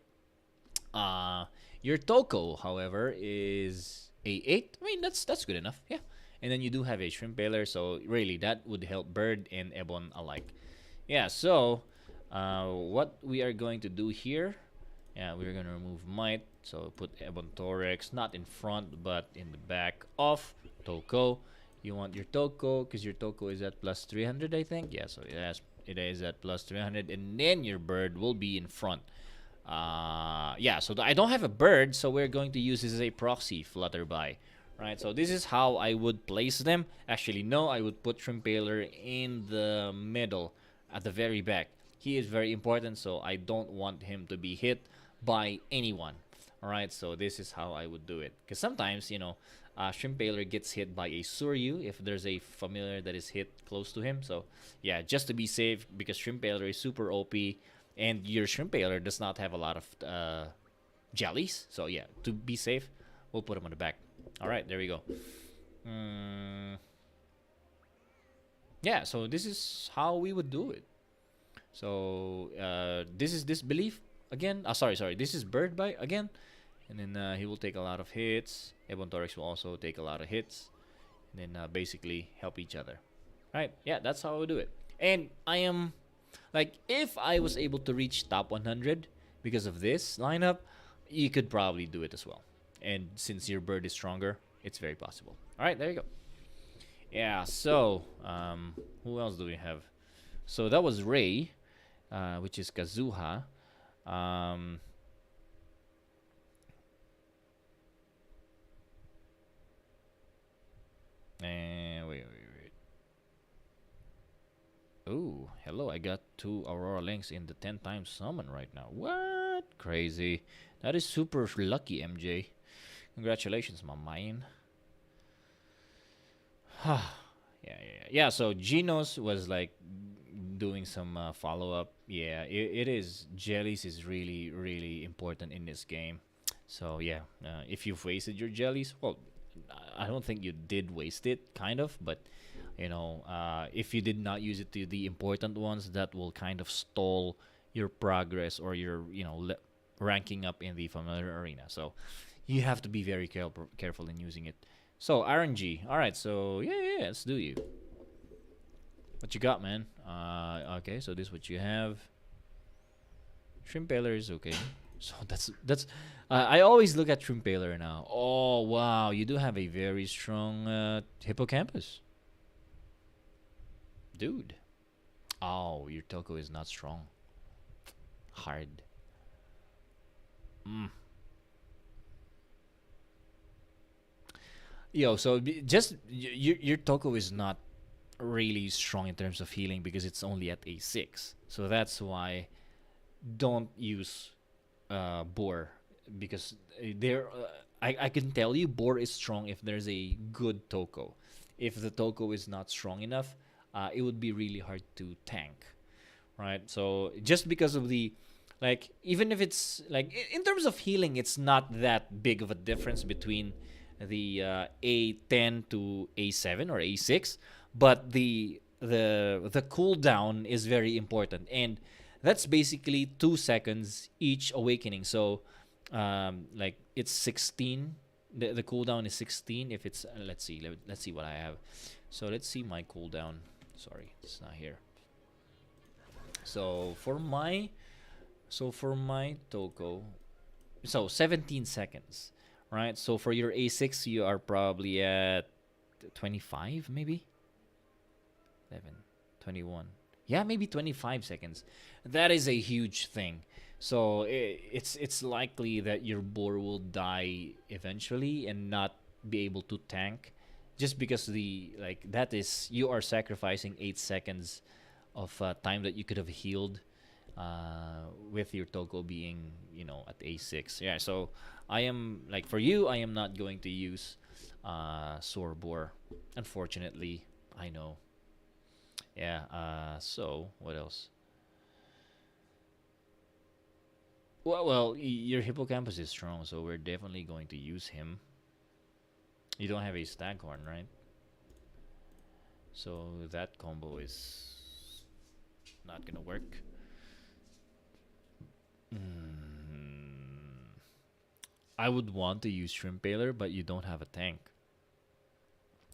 Your Toko, however, is A8. I mean that's good enough, yeah. And then you do have a Shrimp Baler, so really that would help Bird and Ebon alike. Yeah, so what we are going to do here, yeah, we're going to remove Might. So put Ebon Torex, not in front, but in the back of Toko. You want your Toko, because your Toko is at plus 300, I think. Yeah, so it is at plus 300. And then your bird will be in front. Yeah, so I don't have a bird, so we're going to use this as a proxy Flutterby. Right, so this is how I would place them. Actually, no, I would put Shrimpaler in the middle, at the very back. He is very important, so I don't want him to be hit by anyone. All right, so this is how I would do it. Because sometimes, Shrimpaler gets hit by a Suryu if there's a familiar that is hit close to him. So, yeah, just to be safe, because Shrimpaler is super OP, and your Shrimpaler does not have a lot of jellies. So, yeah, to be safe, we'll put him on the back. All right, there we go. Yeah, so this is how we would do it. So this is Disbelief again. Sorry. This is Bird Bite again, and then he will take a lot of hits. Ebon Torex will also take a lot of hits, and then basically help each other. Right? Yeah, that's how I would do it. And I am like, if I was able to reach top 100 because of this lineup, you could probably do it as well. And since your bird is stronger, it's very possible. All right, there you go. Yeah, so who else do we have? So that was Ray, which is Kazuha. And wait. Oh, hello, I got 2 Aurora Links in the 10 times summon right now. What? Crazy. That is super lucky, MJ. Congratulations, my man. Yeah, so Genos was like doing some follow up. Yeah, it is. Jellies is really, really important in this game. So, yeah, if you've wasted your jellies, well, I don't think you did waste it, kind of, but if you did not use it to the important ones, that will kind of stall your progress or your ranking up in the familiar arena. So you have to be very careful in using it. So RNG. All right. So yeah. Let's do you. What you got, man? Okay. So this is what you have. Shrimp Paler is okay. So that's. I always look at Shrimp Paler now. Oh wow, you do have a very strong hippocampus, dude. Oh, your Toko is not strong. Hard. Yo, so just your Toko is not really strong in terms of healing because it's only at A6. So that's why don't use Boar because there. I can tell you Boar is strong if there's a good Toko. If the Toko is not strong enough, it would be really hard to tank, right? So just because of the like, even if it's like in terms of healing, it's not that big of a difference between the A10 to A7 or A6, but the cooldown is very important, and that's basically 2 seconds each awakening. So, like it's 16. The cooldown is 16. If it's let's see what I have. So let's see my cooldown. Sorry, it's not here. So for my Toko, so 17 seconds, right? So for your A6, you are probably at 25, maybe 11, 21. Yeah, maybe 25 seconds. That is a huge thing. So it's likely that your boar will die eventually and not be able to tank, just because the like that is you are sacrificing 8 seconds of time that you could have healed with your Toko being at A6. Yeah, so I am like for you, I am not going to use Sorbor, unfortunately. I know. Yeah. So what else? Your hippocampus is strong, so we're definitely going to use him. You don't have a staghorn, right? So that combo is not gonna work. Mm, I would want to use Shrimp Baler, but you don't have a tank.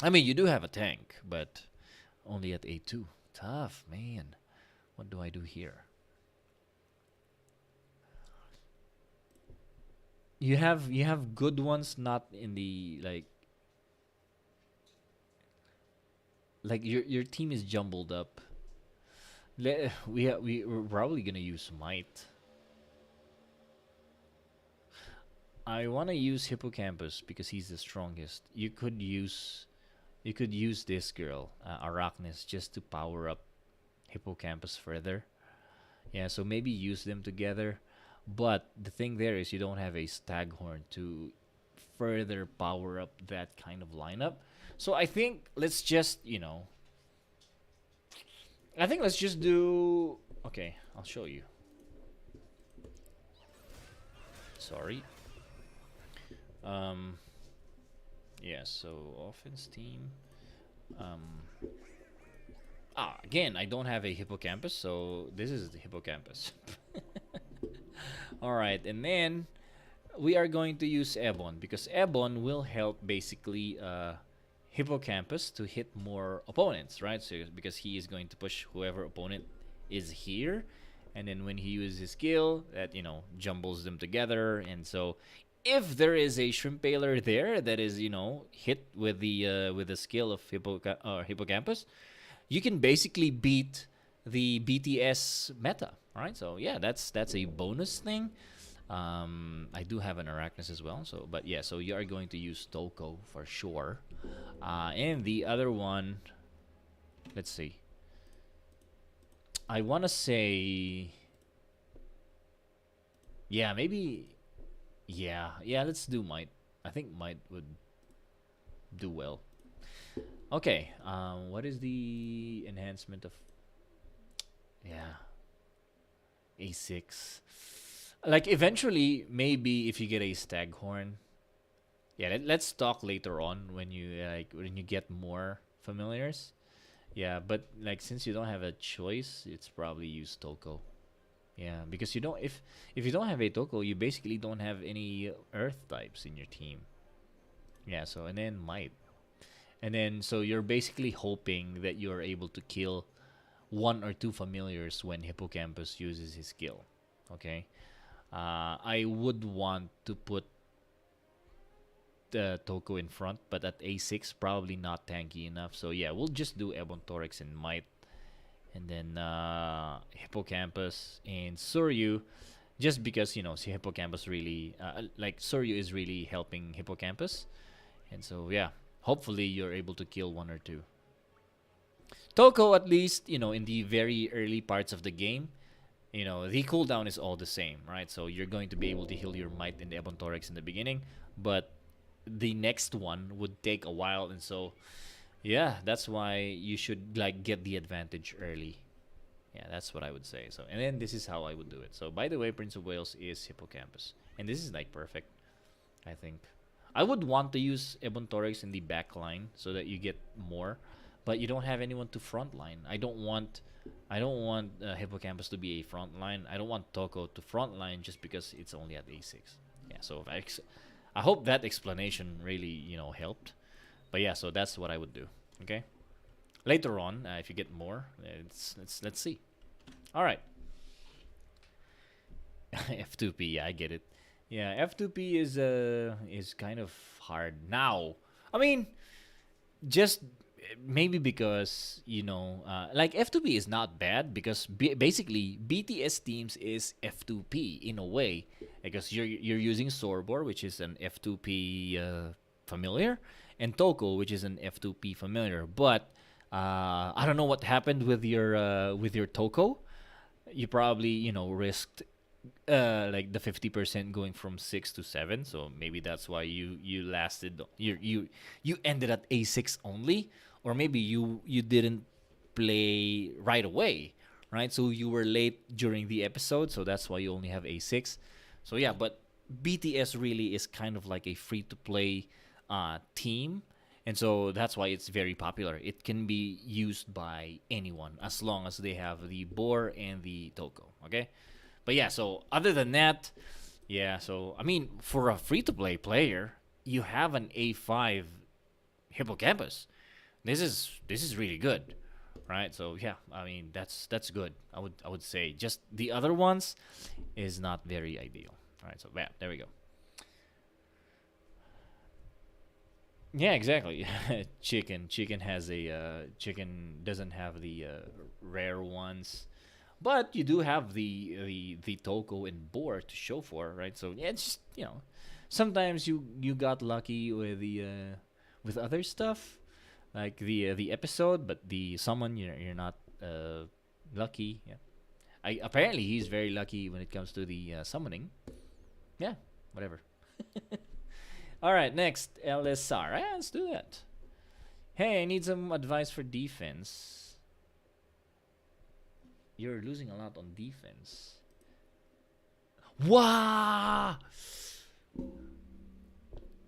I mean, you do have a tank, but only at A2. Tough, man. What do I do here? You have good ones, not in the like your team is jumbled up. We're probably gonna use Might. I wanna use Hippocampus because he's the strongest. You could use this girl, Arachnis, just to power up Hippocampus further. Yeah, so maybe use them together. But the thing there is you don't have a Staghorn to further power up that kind of lineup. So I think let's just do. Okay, I'll show you. Sorry. Um, yeah, so offense team. Um, again, I don't have a hippocampus, so this is the hippocampus. All right, and then we are going to use Ebon because Ebon will help basically hippocampus to hit more opponents, right? So because he is going to push whoever opponent is here, and then when he uses his skill, that jumbles them together, and so if there is a shrimp paler there that is hit with the skill of hippocampus, you can basically beat the BTS meta. All right, so yeah, that's a bonus thing. I do have an Arachnus as well, so but yeah, so you are going to use Toko for sure. And the other one, let's see. I want to say, yeah, maybe, yeah. Let's do Might. I think Might would do well. Okay. What is the enhancement of? Yeah, A6. Like eventually, maybe if you get a Staghorn. Yeah, let's talk later on when you get more familiars. Yeah, but like since you don't have a choice, it's probably use Toko. Yeah, because you don't if you don't have a Toko, you basically don't have any Earth types in your team. Yeah, so and then Might. And then so you're basically hoping that you're able to kill one or two familiars when Hippocampus uses his skill. Okay? I would want to put the Toko in front, but at A6 probably not tanky enough. So yeah, we'll just do Ebon Torix and Might, and then Hippocampus and Suryu, just because see Hippocampus really like Suryu is really helping Hippocampus, and so yeah, hopefully you're able to kill one or two. Toko, at least, in the very early parts of the game, the cooldown is all the same, right? So you're going to be able to heal your might in the Ebontorix in the beginning, but the next one would take a while, and so yeah, that's why you should like get the advantage early. Yeah, that's what I would say. So, and then this is how I would do it. So, by the way, Prince of Wales is Hippocampus, and this is like perfect. I think I would want to use Ebontorix in the back line so that you get more, but you don't have anyone to front line. I don't want Hippocampus to be a front line. I don't want Toko to front line just because it's only at A6. Yeah, so I hope that explanation really helped. But yeah, so that's what I would do. Okay. Later on, if you get more, let's see. All right. F2P, yeah, I get it. Yeah, F2P is kind of hard now. I mean, just maybe because like F2P is not bad because basically BTS teams is F2P in a way because you're using Sorbor, which is an F2P familiar, and Toko, which is an F2P familiar. But I don't know what happened with your Toko. You probably risked like the 50% going from 6 to 7, so maybe that's why you lasted, you ended at A6 only, or maybe you didn't play right away, right? So you were late during the episode, so that's why you only have A6. So yeah, but BTS really is kind of like a free to play team, and so that's why it's very popular. It can be used by anyone as long as they have the Boar and the Toko. Okay. But yeah, so other than that, yeah, so I mean, for a free to play player, you have an A5 Hippocampus. This is really good, right? So yeah, I mean that's good. I would say just the other ones is not very ideal. All right, so yeah, there we go. Yeah, exactly. Chicken has a chicken doesn't have the rare ones. But you do have the Toko and Boar to show for, right? So yeah, it's just, sometimes you got lucky with the with other stuff, like the episode, but the summon you're not lucky. Yeah, I apparently he's very lucky when it comes to the summoning. Yeah, whatever. All right, next LSR. Yeah, let's do that. Hey, I need some advice for defense. You're losing a lot on defense. Wow!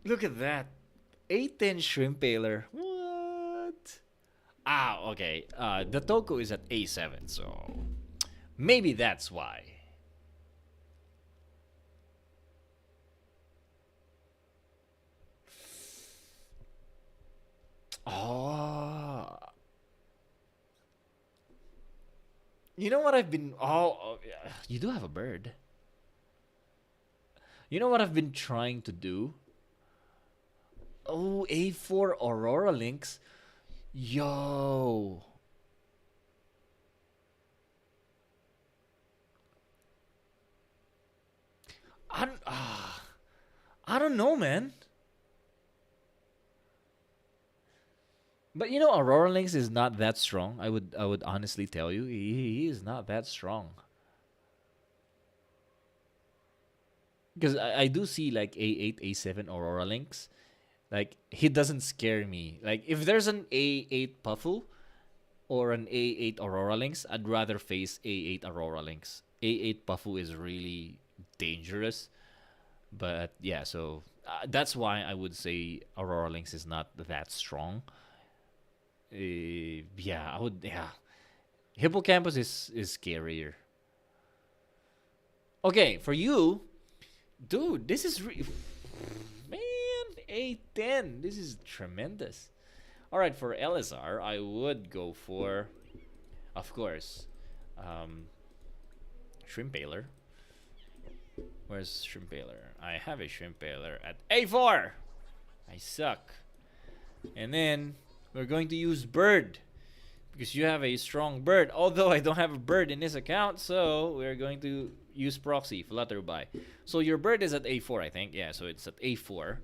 Look at that. A10 Shrimp Paler. What? Ah, okay. The Toko is at A7, so maybe that's why. Oh. You know what I've been. Oh, yeah. You do have a bird. You know what I've been trying to do? Oh, A4 Aurora Links. Yo. I don't, I don't know, man. But Aurora Links is not that strong. I would honestly tell you, he is not that strong. Because I do see like A8, A7 Aurora Links. Like he doesn't scare me. Like if there's an A8 Puffle or an A8 Aurora Links, I'd rather face A8 Aurora Links. A8 Puffle is really dangerous. But yeah, so that's why I would say Aurora Links is not that strong. Yeah, I would. Yeah, Hippocampus is scarier. Okay, for you, dude, this is man A10. This is tremendous. All right, for LSR, I would go for, of course, um, Shrimp Paler. Where's Shrimp Paler? I have a Shrimp Paler at A4. I suck. And then we're going to use Bird because you have a strong Bird. Although I don't have a Bird in this account, so we're going to use Proxy Flutterby. So your Bird is at A4, I think. Yeah, so it's at A4.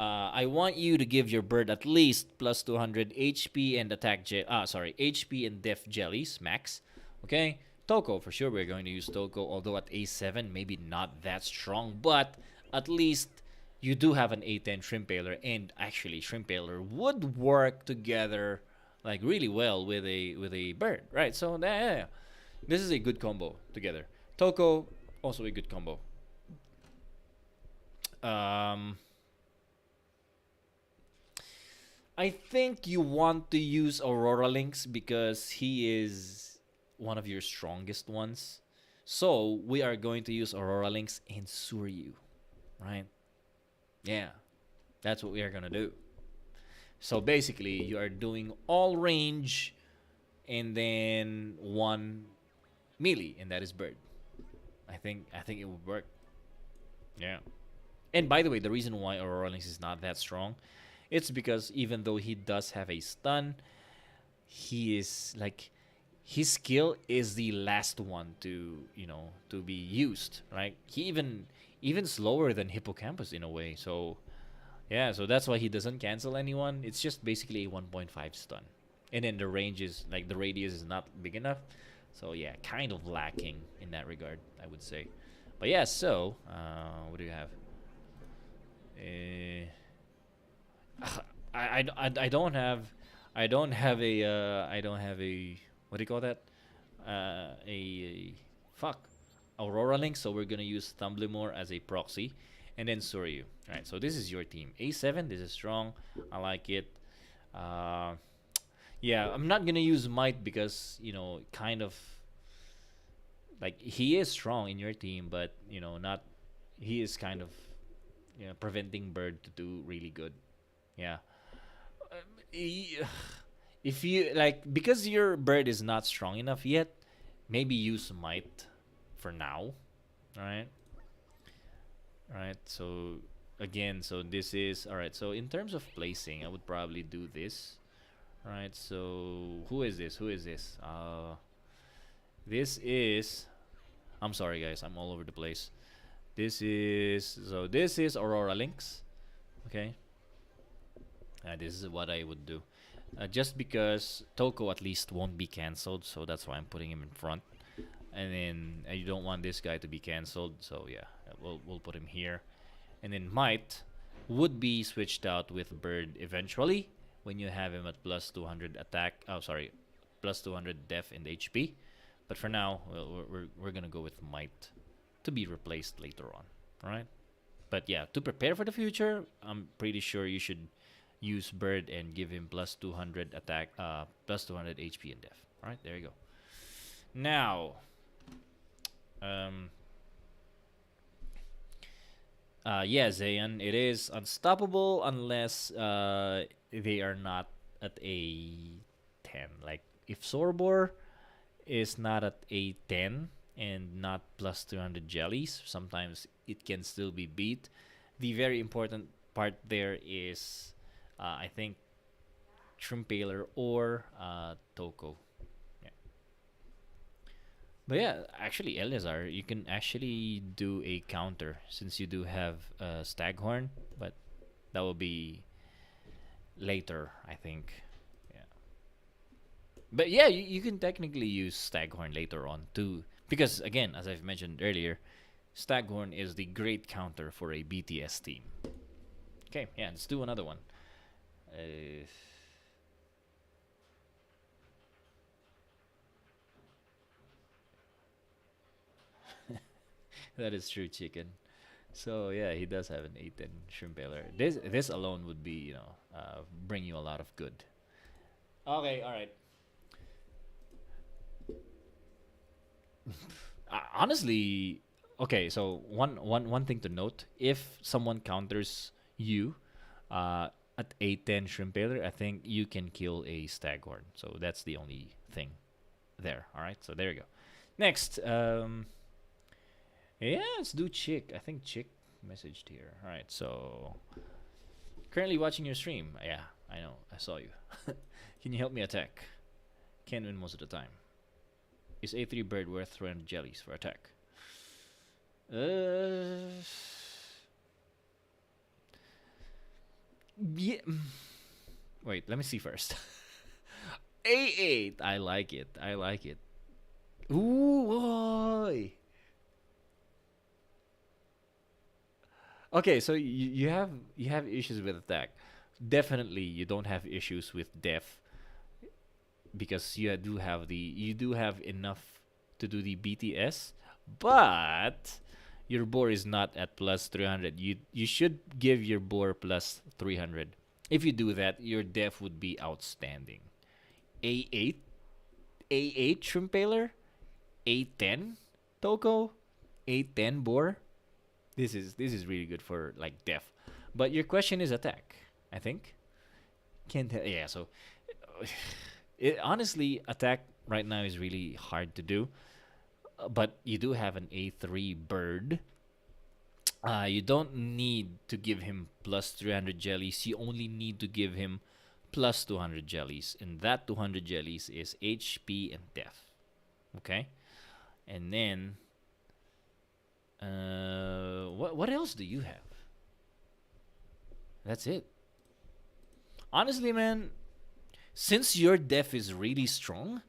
I want you to give your bird at least plus 200 HP and HP and def jellies max. Okay, Toko for sure. We're going to use Toko, although at A7 maybe not that strong, but at least you do have an A10 Shrimpaler, and actually Shrimpaler would work together like really well with a bird, right? So yeah, this is a good combo together. Toko also a good combo. Um, I think you want to use Aurora Links because he is one of your strongest ones. So we are going to use Aurora Links and Suryu, right? Yeah, that's what we are gonna do. So basically, you are doing all range and then one melee, and that is bird. I think it would work. Yeah. And by the way, the reason why Aurora Lynx is not that strong, it's because even though he does have a stun, he is like his skill is the last one to be used, right? He even slower than Hippocampus in a way. So yeah, so that's why he doesn't cancel anyone. It's just basically a 1.5 stun. And then the range is like the radius is not big enough. So yeah, kind of lacking in that regard, I would say. But yeah, so what do you have? Uh, I don't have I don't have a what do you call that? A fuck Aurora Link. So we're gonna use Thumblimore as a proxy, and then Soryu. Right. So this is your team. A7. This is strong. I like it. Uh, yeah, I'm not gonna use Might because kind of like he is strong in your team, but not. He is kind of preventing Bird to do really good. Yeah. Y- if you like because your bird is not strong enough yet, maybe use might for now. All right. All right. So again, so this is all right. So in terms of placing, I would probably do this. All right. So who is this? Who is this? This is. I'm sorry, guys. I'm all over the place. This is Aurora Lynx. Okay. This is what I would do. Just because Toko at least won't be cancelled, so that's why I'm putting him in front. And then you don't want this guy to be cancelled, so yeah, we'll put him here. And then Might would be switched out with Bird eventually when you have him at plus 200 attack. Oh, sorry, plus 200 def and HP. But for now, well, we're gonna go with Might to be replaced later on. All right. But yeah, to prepare for the future, I'm pretty sure you should use Bird and give him plus 200 attack, plus 200 HP and def. All right, there you go. Now, um, yeah, Zayan, it is unstoppable unless they are not at a 10. Like if Sorbor is not at a 10 and not plus 200 jellies, sometimes it can still be beat. The very important part there is, I think, Shrimpaler or Toko. Yeah. But yeah, actually, Eleazar, you can actually do a counter since you do have Staghorn, but that will be later, I think. Yeah. But yeah, you can technically use Staghorn later on too. Because again, as I've mentioned earlier, Staghorn is the great counter for a BTS team. Okay, yeah, let's do another one. Uh, that is true, chicken. So yeah, he does have an 8 shrimp baler. This alone would be bring you a lot of good. Okay, all right. Honestly, okay. So one thing to note: if someone counters you, at A10 shrimp baler, I think you can kill a staghorn. So that's the only thing there. All right. So there you go. Next, yeah, let's do Chick. I think Chick messaged here. All right. So currently watching your stream. Yeah, I know. I saw you. Can you help me attack? Can win most of the time. Is A3 bird worth 300 jellies for attack? Uh, Yeah. Wait, let me see first. A8. I like it. I like it. Ooh, boy. Okay, so you have issues with attack. Definitely, you don't have issues with def because you do have enough to do the BTS, but your boar is not at plus 300. You should give your boar plus 300. If you do that, your def would be outstanding. A8, A8 Shrimpaler, A10 Toko, A10 boar. This is really good for like def. But your question is attack, I think. Can't yeah, so honestly attack right now is really hard to do. But you do have an A3 bird. You don't need to give him plus 300 jellies. You only need to give him plus 200 jellies. And that 200 jellies is HP and def. Okay? And then, what else do you have? That's it. Honestly, man, since your def is really strong,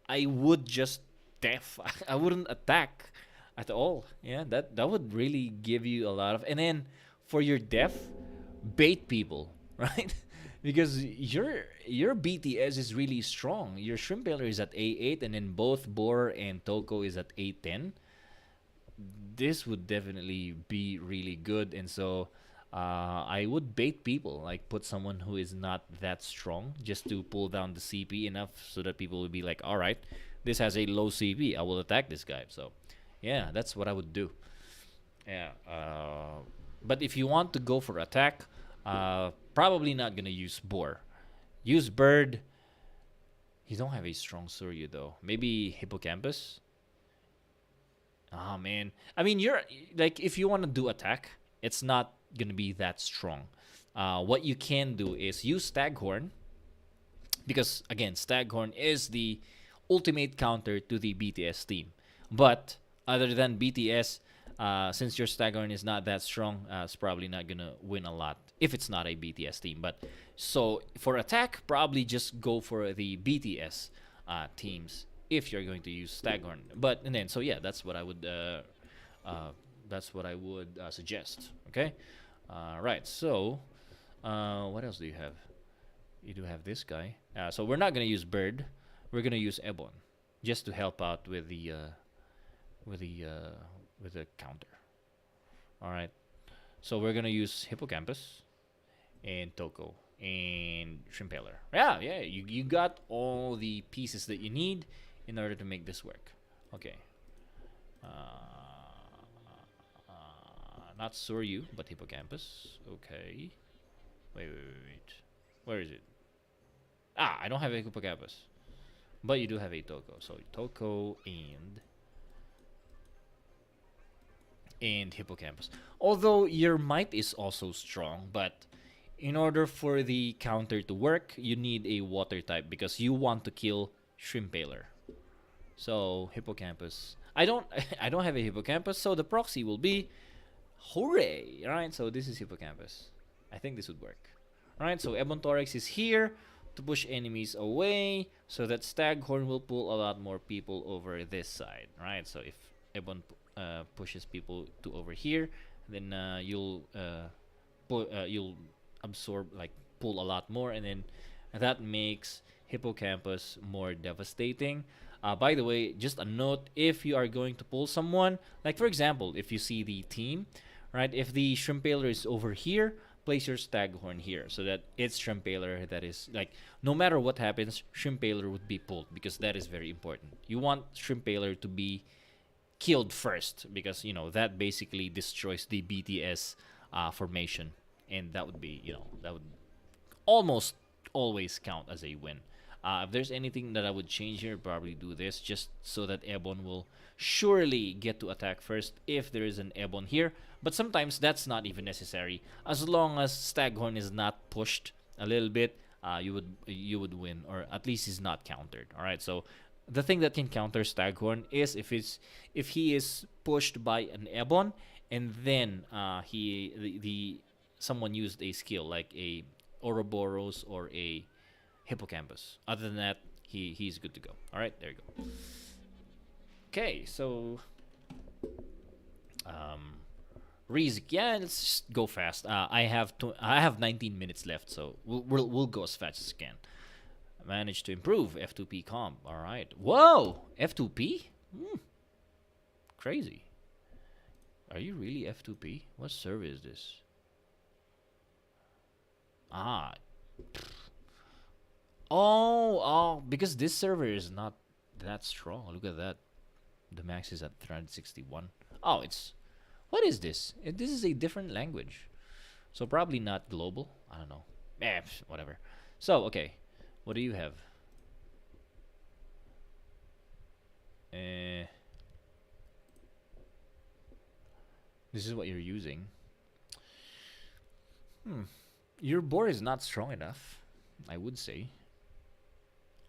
I would just def. I wouldn't attack at all. Yeah, that would really give you a lot of. And then for your def, bait people, right? Because your BTS is really strong. Your shrimp paler is at A8, and then both Boar and Toko is at A10. This would definitely be really good, and so I would bait people, like put someone who is not that strong, just to pull down the CP enough so that people would be like, all right, this has a low CP, I will attack this guy. So yeah, that's what I would do. Yeah. But if you want to go for attack, probably not gonna use boar. Use bird. You don't have a strong Surya though. Maybe hippocampus. Oh man. I mean, you're like if you want to do attack, it's not gonna be that strong. What you can do is use staghorn because again, staghorn is the ultimate counter to the BTS team. But other than BTS, since your Staghorn is not that strong, it's probably not gonna win a lot if it's not a BTS team. But so for attack, probably just go for the BTS teams if you're going to use Staghorn. But and then so yeah, that's what I would suggest. Okay, right. So what else do you have? You do have this guy. So we're not gonna use Bird. We're gonna use Ebon just to help out with the counter. All right. So we're gonna use hippocampus and Toko and Shrimpeller. Yeah, yeah. You got all the pieces that you need in order to make this work. Okay. Not Soryu, but hippocampus. Okay. Wait. Where is it? I don't have a hippocampus, but you do have a Toko. So Toko and hippocampus. Although your might is also strong, but in order for the counter to work, you need a water type because you want to kill Shrimpaler. So hippocampus. I don't have a hippocampus, so the proxy will be hooray. Alright, so this is hippocampus. I think this would work. Alright, so Ebon Thorax is here to push enemies away so that Staghorn will pull a lot more people over this side. Right, so if Ebon pushes people to over here, then you'll absorb, like pull a lot more, and then that makes hippocampus more devastating. By the way, just a note: if you are going to pull someone, like for example, if you see the team, right? If the Shrimpaler is over here, place your Staghorn here so that it's Shrimpaler that is like, no matter what happens, Shrimpaler would be pulled because that is very important. You want Shrimpaler to be killed first because that basically destroys the BTS formation, and that would be that would almost always count as a win. If there's anything that I would change here, probably do this just so that Ebon will surely get to attack first if there is an Ebon here. But sometimes that's not even necessary. As long as Staghorn is not pushed a little bit, you would win, or at least is not countered. All right. So the thing that can counter Staghorn is if he is pushed by an Ebon and then someone used a skill like a Ouroboros or a Hippocampus. Other than that, he's good to go. All right, there you go. Okay, so um, Rizik, yeah, let's just go fast. I have 19 minutes left, so we'll go as fast as we can. Managed to improve F2P comp. All right. Whoa, F2P? Crazy. Are you really F2P? What server is this? Ah. Oh, because this server is not that strong. Look at that. The max is at 361. Oh, it's what is this? This is a different language. So probably not global. I don't know. Whatever. So, okay. What do you have? This is what you're using. Your board is not strong enough, I would say.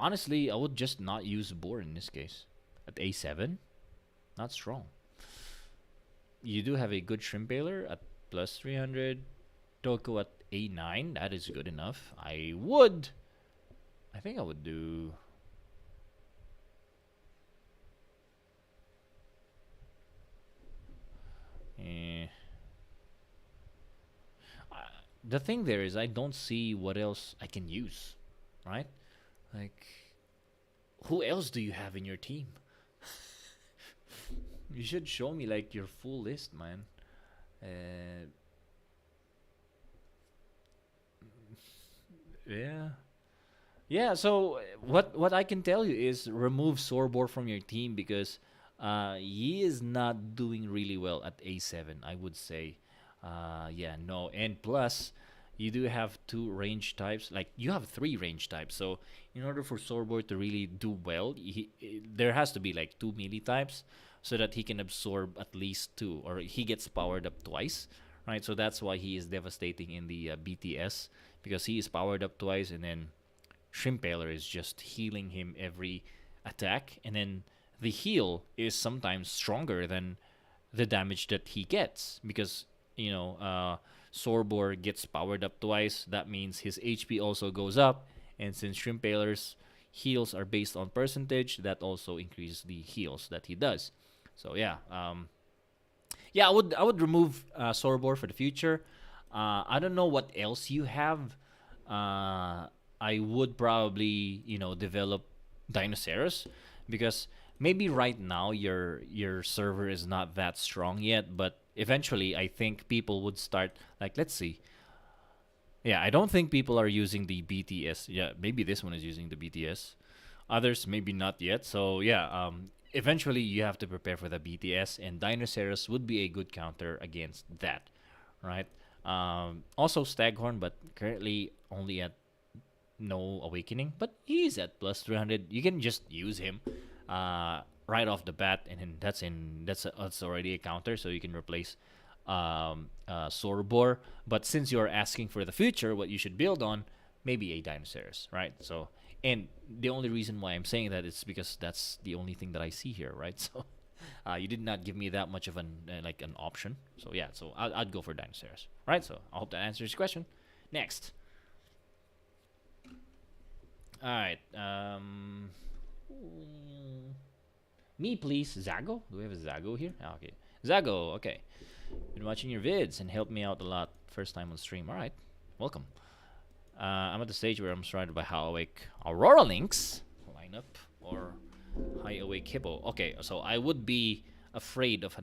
Honestly, I would just not use board in this case. At A7, not strong. You do have a good shrimp baler at plus 300. Toko at A9, that is good enough. I think I would do. The thing there is, I don't see what else I can use, right? Like, who else do you have in your team? You should show me like your full list, man. Yeah. Yeah, so what I can tell you is remove Sorbor from your team because he is not doing really well at A7, I would say. Yeah, no. And plus, you do have two range types. Like, you have three range types. So, in order for Sorbor to really do well, there has to be like two melee types so that he can absorb at least two, or he gets powered up twice, right? So that's why he is devastating in the BTS because he is powered up twice, and then Shrimpaler is just healing him every attack, and then the heal is sometimes stronger than the damage that he gets because Sorbor gets powered up twice. That means his HP also goes up, and since Shrimpaler's heals are based on percentage, that also increases the heals that he does. So yeah, yeah, I would remove Sorbor for the future. I don't know what else you have. I would probably develop Dinosaurus because maybe right now your server is not that strong yet, but eventually I think people would start, like, let's see. Yeah, I don't think people are using the BTS. Yeah, maybe this one is using the BTS. Others maybe not yet. So yeah, eventually you have to prepare for the BTS, and Dinosaurus would be a good counter against that, right? Also Staghorn, but currently only at no awakening, but he's at plus 300. You can just use him right off the bat, and then that's already a counter, so you can replace Sorbor. But since you're asking for the future, what you should build on, maybe a Dinosaurus, right? So, and the only reason why I'm saying that is because that's the only thing that I see here, right? So, you did not give me that much of an option. So yeah, so I'd go for Dinosaurus, right? So I hope that answers your question. Next. All right. Me, please. Zago? Do we have a Zago here? Ah, okay. Zago, okay. Been watching your vids and helped me out a lot. First time on stream. All right. Welcome. I'm at the stage where I'm surrounded by How Awake Aurora Links lineup or High Awake Hippo. Okay, so I would be afraid of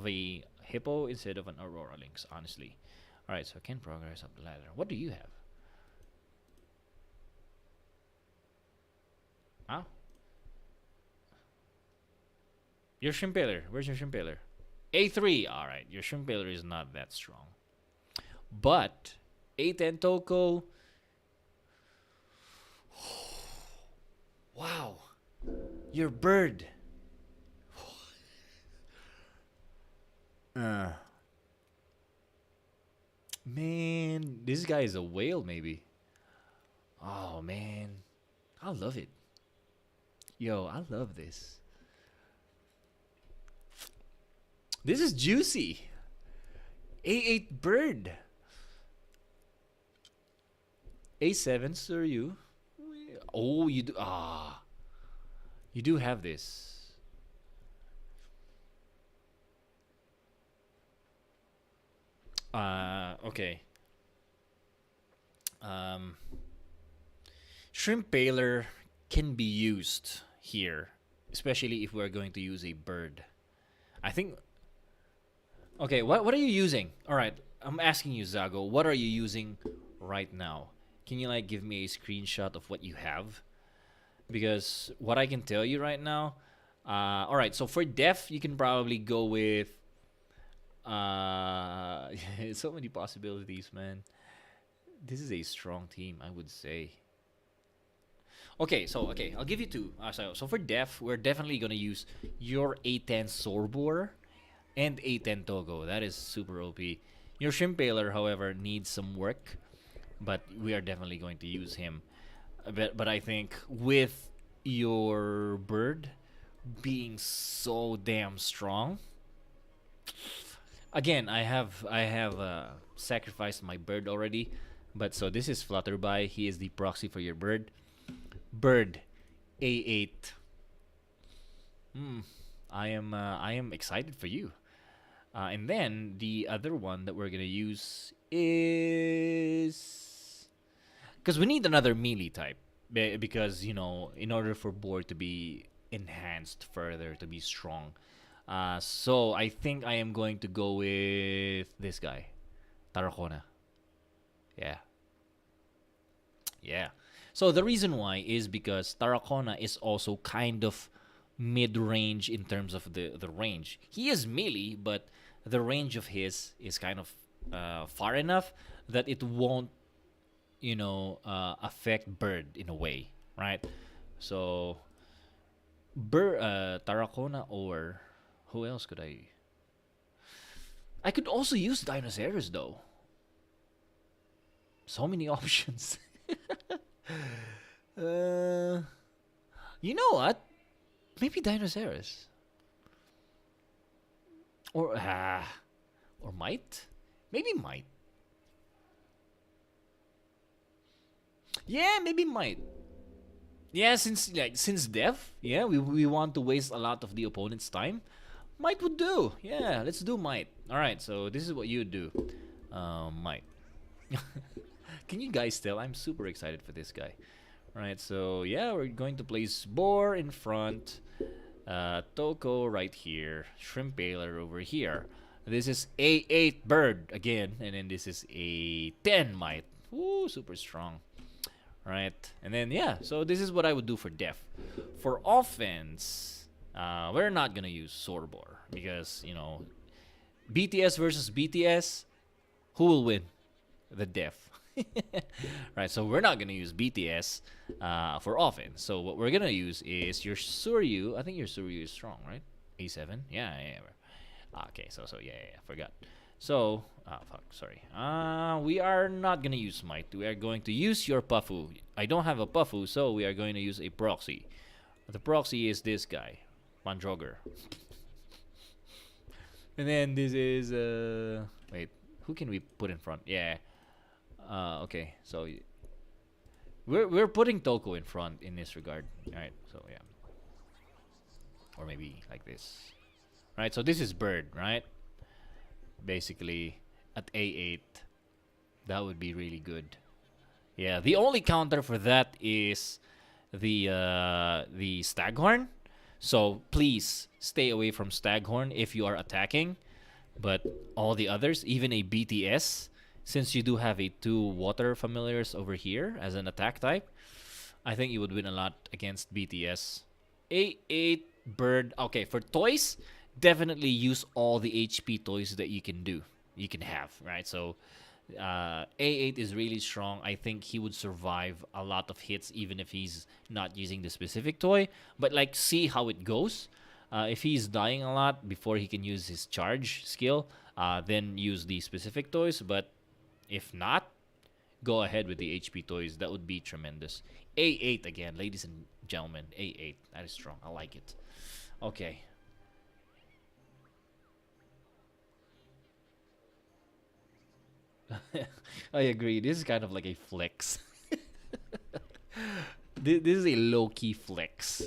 a Hippo instead of an Aurora Links, honestly. All right, so I can progress up the ladder. What do you have? Huh? Your Shrimpaler. Where's your Shrimpaler? A3. Alright, your Shrimpaler is not that strong. But A10 Toko. Wow. Your bird. Man, this guy is a whale, maybe. Oh, man. I love it. Yo, I love this. This is juicy. A8 bird. A7, sir, you. Oh, you do. You do have this. Okay. Um, Shrimp Paler can be used here, especially if we're going to use a bird. I think. Okay, what are you using? All right, I'm asking you, Zago. What are you using right now? Can you like give me a screenshot of what you have? Because what I can tell you right now. All right, so for def, you can probably go with. So many possibilities, man. This is a strong team, I would say. Okay, I'll give you two. So for def, we're definitely gonna use your A10 Sorbor and A10 Togo. That is super OP. Your Shrimp Paler, however, needs some work, but we are definitely going to use him. But I think with your bird being so damn strong, again, I have sacrificed my bird already. But so this is Flutterby. He is the proxy for your bird. Bird A8. Hmm. I am excited for you. And then the other one that we're gonna use is because we need another melee type because in order for board to be enhanced further to be strong. So I think I am going to go with this guy, Tarracona. Yeah, yeah. So the reason why is because Tarracona is also kind of mid-range in terms of the range. He is melee, but the range of his is kind of far enough that it won't, affect bird in a way, right? So, Tarracona or who else could I? I could also use Dinosaurus though. So many options. uh, you know what? Maybe Dinosaurus or might. Maybe might. Yeah, maybe might. Yeah, since death, yeah, we want to waste a lot of the opponent's time. Might would do. Yeah, let's do might. All right, so this is what you do. Might. Can you guys tell? I'm super excited for this guy. All right, so yeah, we're going to place Boar in front, Toko right here, Shrimp Baler over here. This is A8 Bird again, and then this is a 10 Might. Woo, super strong. Right, and then yeah, so this is what I would do for def. For offense, we're not gonna use Sorbor because BTS versus BTS, who will win? The def. Right, so we're not gonna use BTS for offense. So what we're gonna use is your Suryu. I think your Suryu is strong, right? A7. Yeah. Okay, so yeah, forgot. So, fuck, sorry. We are not gonna use Smite. We are going to use your Puffu. I don't have a Puffu, so we are going to use a proxy. The proxy is this guy, Pandroger. And then this is wait, who can we put in front? Yeah. Okay, so we're putting Toko in front in this regard. All right, so yeah, or maybe like this. Right, so this is Bird, right? Basically, at A8, that would be really good. Yeah, the only counter for that is the Staghorn. So please stay away from Staghorn if you are attacking. But all the others, even a BTS, since you do have a two water familiars over here as an attack type, I think you would win a lot against BTS. A8 Bird. Okay, for toys, definitely use all the HP toys that you can have, right? So A8 is really strong. I think he would survive a lot of hits even if he's not using the specific toy. But like, see how it goes. If he's dying a lot before he can use his charge skill, then use the specific toys. But if not, go ahead with the HP toys. That would be tremendous. A8 again, ladies and gentlemen. A8. That is strong. I like it. Okay. I agree. This is kind of like a flex. This is a low-key flex.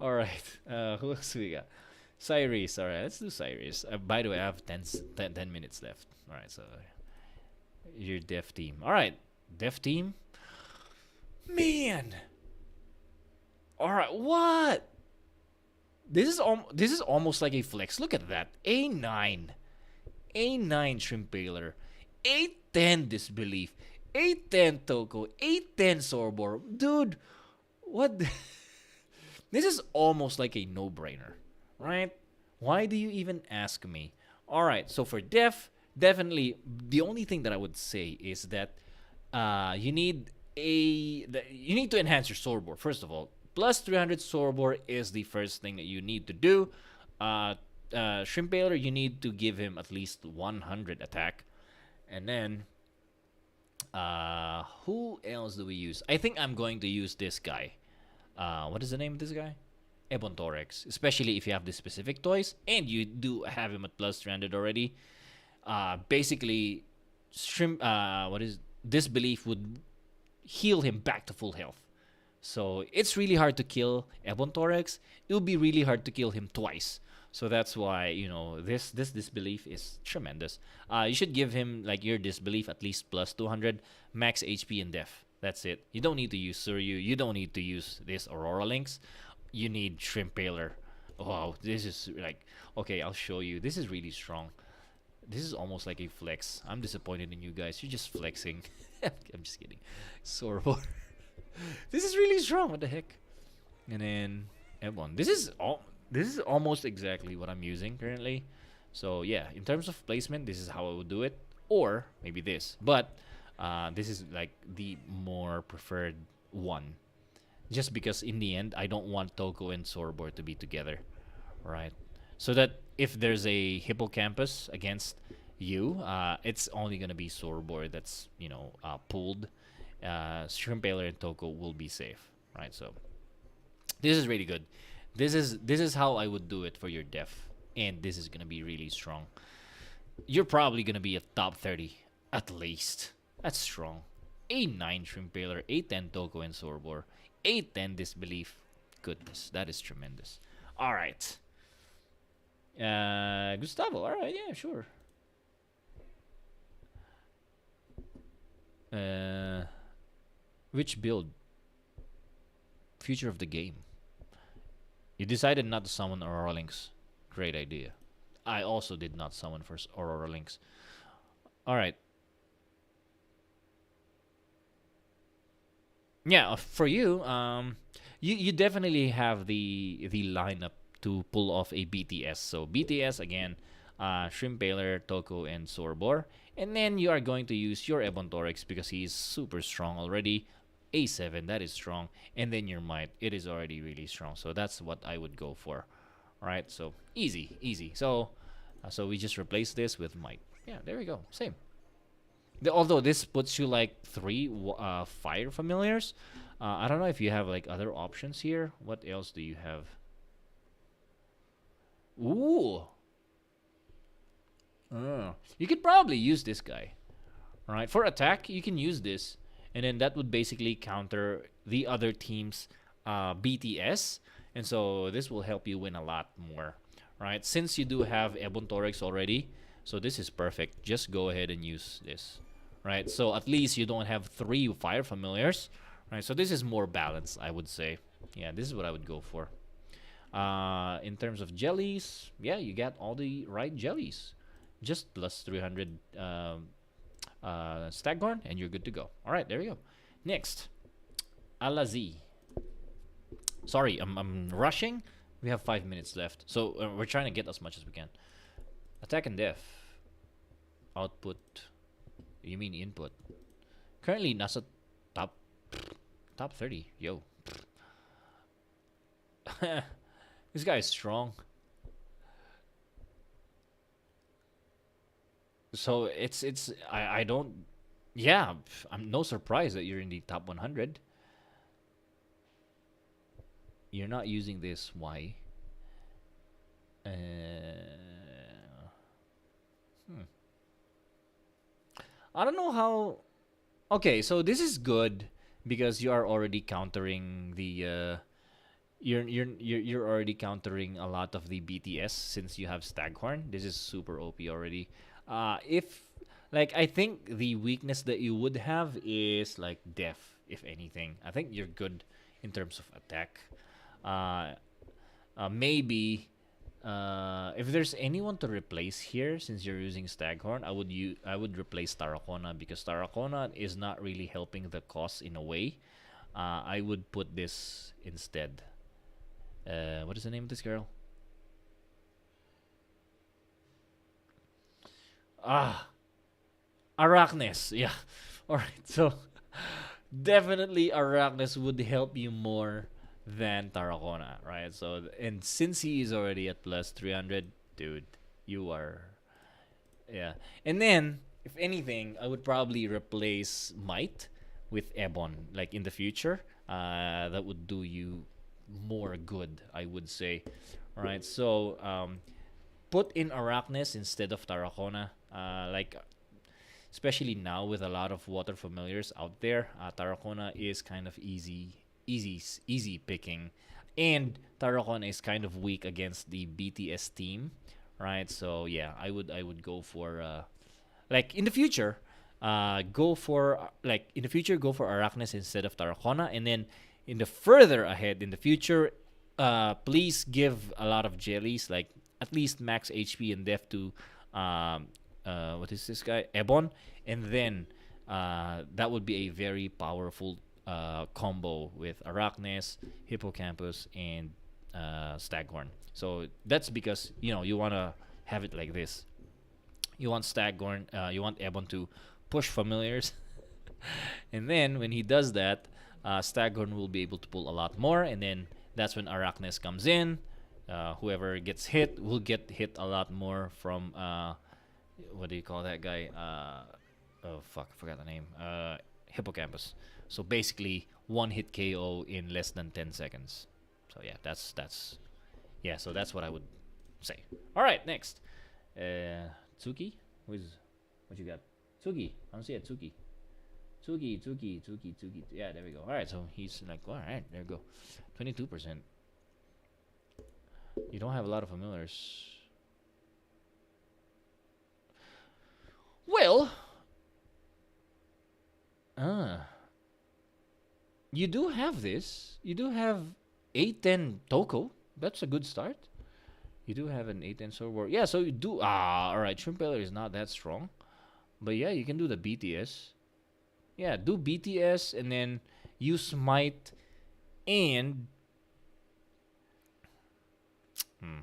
All right. Who else we got? Cyrus. All right, let's do Cyrus. By the way, I have 10 minutes left. All right, so your dev team. All right, dev team. Man. All right, what? This is almost like a flex. Look at that. A9 shrimp paler, A10 disbelief, A10 Toko, A10 Sorbor. Dude, what? This is almost like a no-brainer, right? Why do you even ask me? All right, so for def, definitely the only thing that I would say is that you need to enhance your Sorbor first of all. Plus 300 Sorbor is the first thing that you need to do. Uh, Shrimp Baler, you need to give him at least 100 attack. And then, who else do we use? I think I'm going to use this guy. What is the name of this guy? Ebon Torex. Especially if you have the specific toys and you do have him at plus 300 already. Basically, Disbelief would heal him back to full health. So it's really hard to kill Ebon Torex. It will be really hard to kill him twice. So that's why this disbelief is tremendous. You should give him like your disbelief at least plus 200 max HP and def. That's it. You don't need to use Suryu. You don't need to use this Aurora Links. You need Shrimp Paler. Wow, this is like okay. I'll show you. This is really strong. This is almost like a flex. I'm disappointed in you guys. You're just flexing. I'm just kidding. Sorbo. This is really strong. What the heck? And then Ebon. This is almost exactly what I'm using currently. So yeah, in terms of placement, this is how I would do it, or maybe this. But this is like the more preferred one, just because in the end I don't want Toko and Sorbor to be together, right? So that if there's a hippocampus against you, it's only gonna be Sorbor that's pulled. Shrimp Baler and Toko will be safe, right? So this is really good. This is how I would do it for your def, and this is gonna be really strong. You're probably gonna be a top 30 at least. That's strong. A9 Shrimp Baler, A10 Toko and Sorbor, A10 Disbelief. Goodness, that is tremendous. All right, Gustavo. All right, yeah, sure. Which build? Future of the game. You decided not to summon Aurora Links. Great idea. I also did not summon for Aurora Links. All right. Yeah, for you, you definitely have the lineup to pull off a BTS. So BTS again, Shrimp Baler, Toko, and Sorbor. And then you are going to use your Ebon Torex because he's super strong already. A7, that is strong. And then your Might, it is already really strong. So that's what I would go for. Alright, so easy, easy. So we just replace this with Might. Yeah, there we go. Same. Although this puts you like 3 fire familiars. I don't know if you have like other options here. What else do you have? Ooh. You could probably use this guy. Alright, for attack, you can use this. And then that would basically counter the other team's BTS. And so this will help you win a lot more. Right? Since you do have Ebon Torex already, so this is perfect. Just go ahead and use this. Right? So at least you don't have 3 fire familiars. Right? So this is more balanced, I would say. Yeah, this is what I would go for. In terms of jellies, yeah, you got all the right jellies. Just plus 300 Staghorn, and you're good to go. All right, there we go. Next, Alazi. Sorry, I'm rushing. We have 5 minutes left, so we're trying to get as much as we can. Attack and def. Output. You mean input? Currently, nasa top 30. Yo. This guy is strong. So I don't, yeah, I'm no surprise that you're in the top 100. You're not using this. Why? Uh, I don't know how. Okay, so this is good because you are already countering the you're already countering a lot of the BTS since you have Staghorn. This is super OP already. If like I think the weakness that you would have is like Def, if anything. I think you're good in terms of attack. Uh, maybe if there's anyone to replace here, since you're using Staghorn, I would replace Tarracona because Tarracona is not really helping the cause in a way. I would put this instead. What is the name of this girl? Ah, Arachnes. Yeah. All right. So definitely Arachnes would help you more than Tarracona, right? So and since he is already at plus 300, dude, you are yeah. And then if anything, I would probably replace Might with Ebon like in the future. That would do you more good, I would say. All right. So put in Arachnes instead of Tarracona. Like especially now with a lot of water familiars out there, Tarracona is kind of easy picking, and Tarracona is kind of weak against the BTS team, right? So yeah, I would go for like in the future, go for Arachnes instead of Tarracona, and then in the further ahead in the future, please give a lot of jellies like at least max HP and def to what is this guy Ebon, and then that would be a very powerful combo with Arachnes, Hippocampus, and Staghorn. So that's because you want to have it like this. You want Staghorn, you want Ebon to push familiars, and then when he does that, Staghorn will be able to pull a lot more, and then that's when Arachnes comes in. Whoever gets hit will get hit a lot more from what do you call that guy? Oh fuck, I forgot the name. Hippocampus. So basically, one hit KO in less than 10 seconds. So yeah, that's yeah. So that's what I would say. All right, next, Tsuki. Who's what you got? Tsuki. I don't see it. Tsuki. Tsuki. Yeah, there we go. All right, so he's like, all right, there we go. 22%. You don't have a lot of familiars. Well, ah, you do have this. You do have 810 Toko. That's a good start. You do have an 810 Sword. Yeah, so you do. Alright. Shrimp Peller is not that strong. But yeah, you can do the BTS. Yeah, do BTS and then use Smite and. Hmm.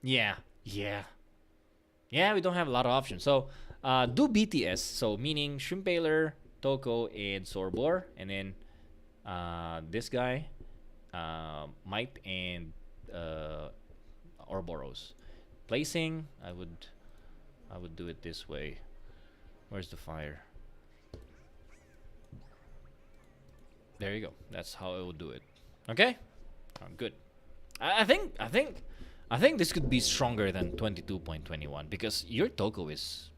Yeah. Yeah, we don't have a lot of options. So, do BTS. So, meaning Shrimpaler, Toko, and Sorbor. And then this guy, Might, and Ouroboros. Placing, I would do it this way. Where's the fire? There you go. That's how I would do it. Okay? Good. I think this could be stronger than 22.21 because your Toko is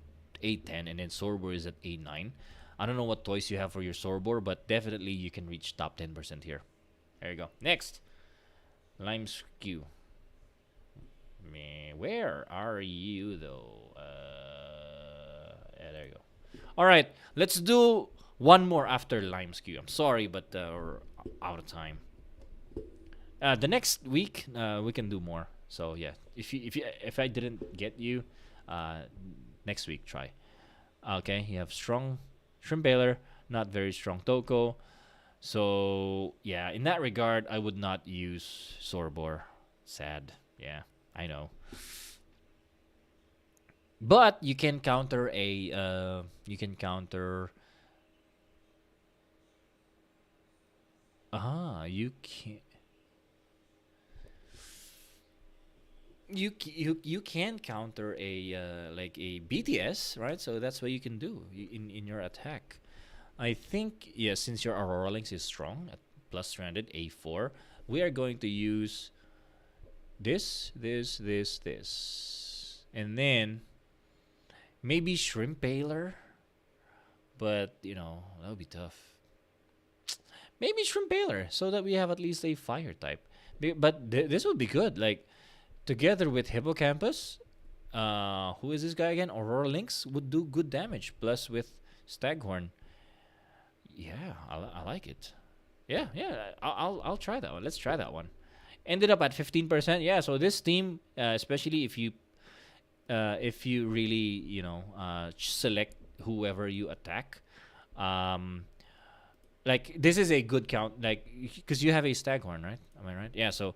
810 and then Sorbor is at 89. I don't know what toys you have for your Sorbor, but definitely you can reach top 10% here. There you go. Next, Lime Skew. Where are you though? Yeah, there you go. All right, let's do one more after Lime Skew. I'm sorry, but we're out of time. The next week we can do more. So yeah, if I didn't get you, uh, next week try. Okay, you have strong Shrimp Baler, not very strong Toko. So yeah, in that regard, I would not use Sorbor. Sad. Yeah, I know. But you can counter a you can counter you can you can counter a like a BTS, right? So that's what you can do in your attack. I think yeah, since your Aurora Links is strong at plus 300 A4, we are going to use this, and then maybe Shrimp Baler But that would be tough. Maybe Shrimp Baler, so that we have at least a fire type. But this would be good. Like together with Hippocampus, who is this guy again? Aurora Lynx would do good damage. Plus with Staghorn, yeah, I like it. Yeah, yeah, I'll try that one. Let's try that one. Ended up at 15%. Yeah, so this team, especially if you really select whoever you attack, um, like this is a good count, like because you have a Staghorn, right? Am I right? Yeah, so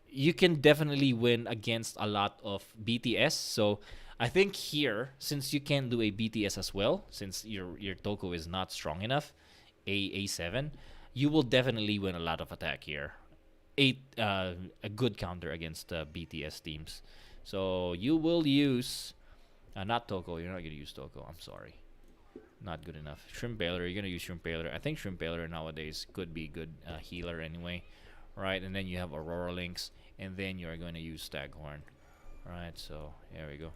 you can definitely win against a lot of BTS. So I think here, since you can do a BTS as well, since your Toko is not strong enough, A7, you will definitely win a lot of attack here. A good counter against BTS teams. So you will use not Toko. You're not gonna use Toko. I'm sorry, not good enough. Shrimp Baler. You're gonna use Shrimp Baler. I think Shrimp Baler nowadays could be good healer anyway, right? And then you have Aurora Lynx, and then you're going to use Staghorn, right? So here we go.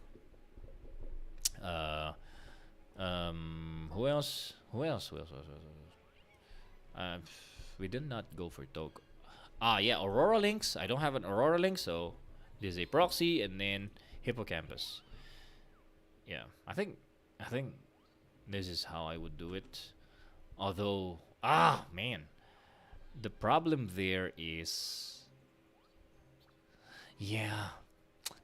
Who else? Who else? Who else? Who else? Who else? Uh, we did not go for Toko. Ah, yeah, Aurora Lynx. I don't have an Aurora Lynx, so there's a proxy and then Hippocampus. Yeah, I think this is how I would do it. Although, man, the problem there is, yeah,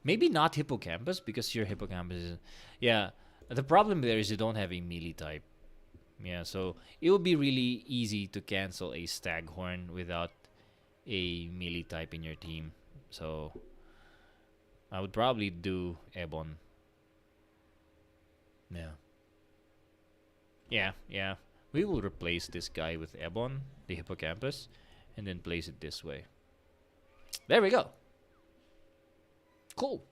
maybe not Hippocampus because your Hippocampus is, yeah. The problem there is you don't have a melee type. Yeah, so it would be really easy to cancel a Staghorn without a melee type in your team. So I would probably do Ebon. Yeah. Yeah, yeah. We will replace this guy with Ebon, the Hippocampus, and then place it this way. There we go. Cool.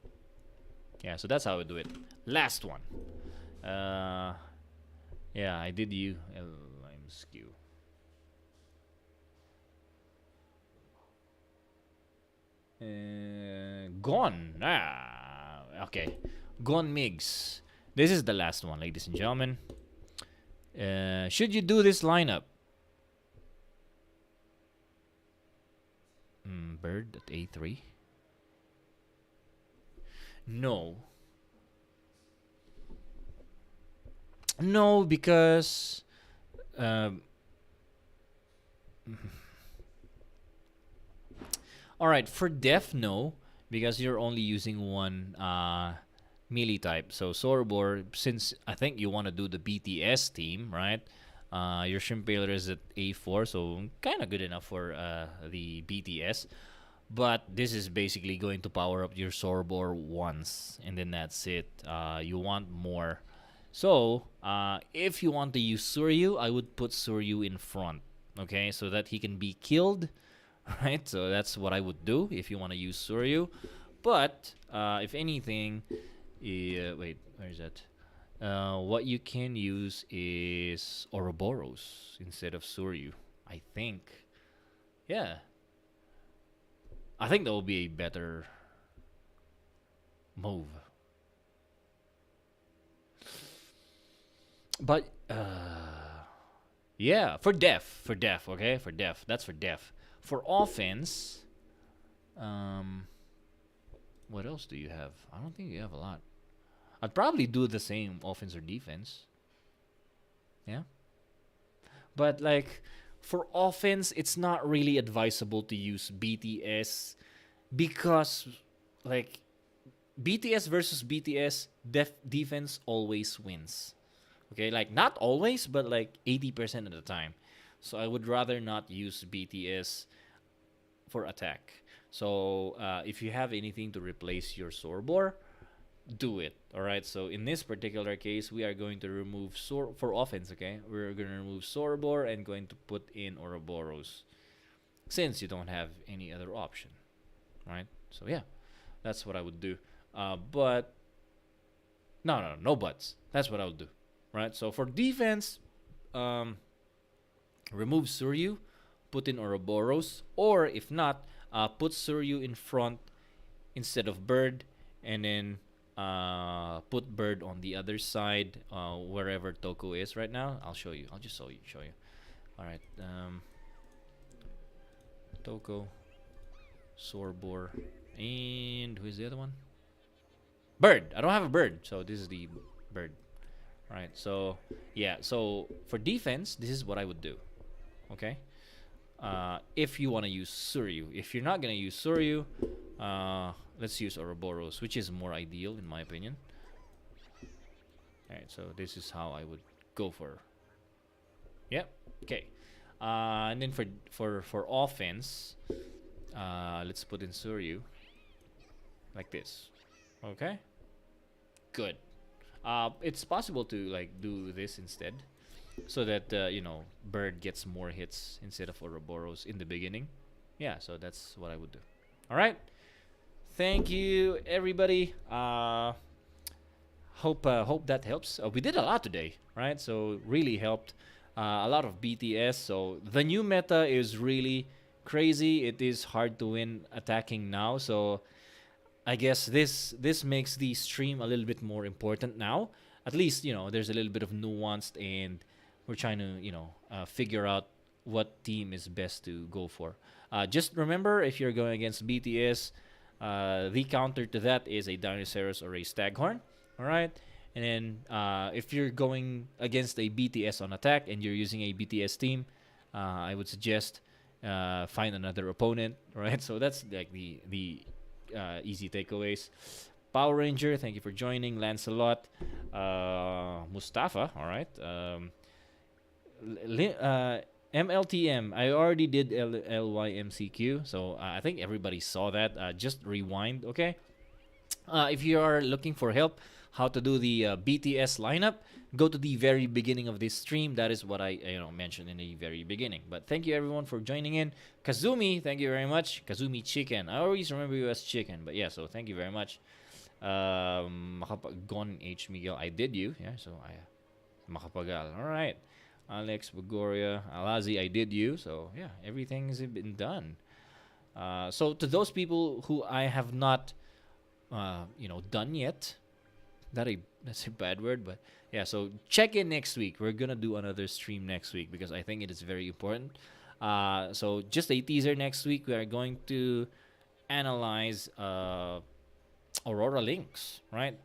Yeah, so that's how I do it. Last one. Yeah, I did you. I'm skew. Gone. Okay. Gone Migs. This is the last one, ladies and gentlemen. Should you do this lineup? Bird at A3. No. No, because um, all right, for def, no, because you're only using one melee type. So Sorobor, since I think you want to do the BTS team, right? Your Shrimp Baler is at A4, so kind of good enough for the BTS. But this is basically going to power up your Sorobor once, and then that's it. You want more. So, if you want to use Suryu, I would put Suryu in front, okay? So that he can be killed, right? So that's what I would do if you want to use Suryu. But, if anything, wait, where is that? What you can use is Ouroboros instead of Suryu, I think. Yeah. I think that will be a better move. But yeah, for def, okay, for def. That's for def. For offense, um, what else do you have? I don't think you have a lot. I'd probably do the same offense or defense. Yeah, but like for offense, it's not really advisable to use BTS because like BTS versus BTS, defense always wins. Okay, like not always, but like 80% of the time. So I would rather not use BTS for attack. So if you have anything to replace your Sorbor, do it. All right. So in this particular case, we are going to remove for offense. Okay, we're going to remove Sorbor and going to put in Ouroboros, since you don't have any other option, right? So yeah, that's what I would do. But no buts. That's what I would do, right? So for defense, remove Suryu, put in Ouroboros, or if not, put Suryu in front instead of Bird, and then put bird on the other side, wherever Toko is right now. I'll show you. I'll just show you. All right. Toko, Sorbor, and who's the other one? Bird. I don't have a bird, so this is the bird. All right. So yeah. So for defense, this is what I would do. Okay. If you want to use Suryu. If you're not gonna use Suryu, let's use Ouroboros, which is more ideal in my opinion. All right. So this is how I would go for. Yep. Okay. And then for offense, let's put in Suryu like this. Okay. Good. It's possible to like do this instead, so that Bird gets more hits instead of Ouroboros in the beginning. Yeah. So that's what I would do. All right. Thank you, everybody. Hope that helps. We did a lot today, right? So really helped. A lot of BTS. So the new meta is really crazy. It is hard to win attacking now. So I guess this makes the stream a little bit more important now. At least there's a little bit of nuanced, and we're trying to figure out what team is best to go for. Just remember, if you're going against BTS, the counter to that is a Dinosaurus or a Staghorn. All right. And then if you're going against a BTS on attack and you're using a BTS team, I would suggest find another opponent, right? So that's like the easy takeaways. Power Ranger, thank you for joining. Lancelot, Mustafa, all right. MLTM, I already did LYMCQ, so I think everybody saw that. Just rewind, okay? If you are looking for help, how to do the BTS lineup, go to the very beginning of this stream. That is what I mentioned in the very beginning. But thank you everyone for joining in. Kazumi, thank you very much. Kazumi Chicken. I always remember you as Chicken, but yeah, so thank you very much. Gon H Miguel, I did you. Yeah, so I Makapagal. All right. Alex Bagoria, Alazi, I did you. So yeah, everything's been done. So to those people who I have not done yet, that's a bad word, but yeah, so check in next week. We're gonna do another stream next week because I think it is very important. So just a teaser, next week we are going to analyze Aurora Links, right?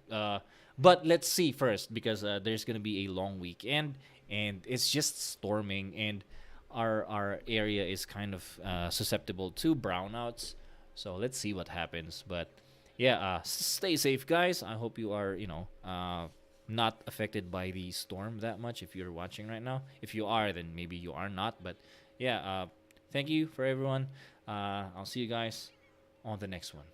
But let's see first, because there's gonna be a long weekend and it's just storming, and our area is kind of susceptible to brownouts. So let's see what happens. But yeah, stay safe, guys. I hope you are, not affected by the storm that much if you're watching right now. If you are, then maybe you are not. But yeah, thank you for everyone. I'll see you guys on the next one.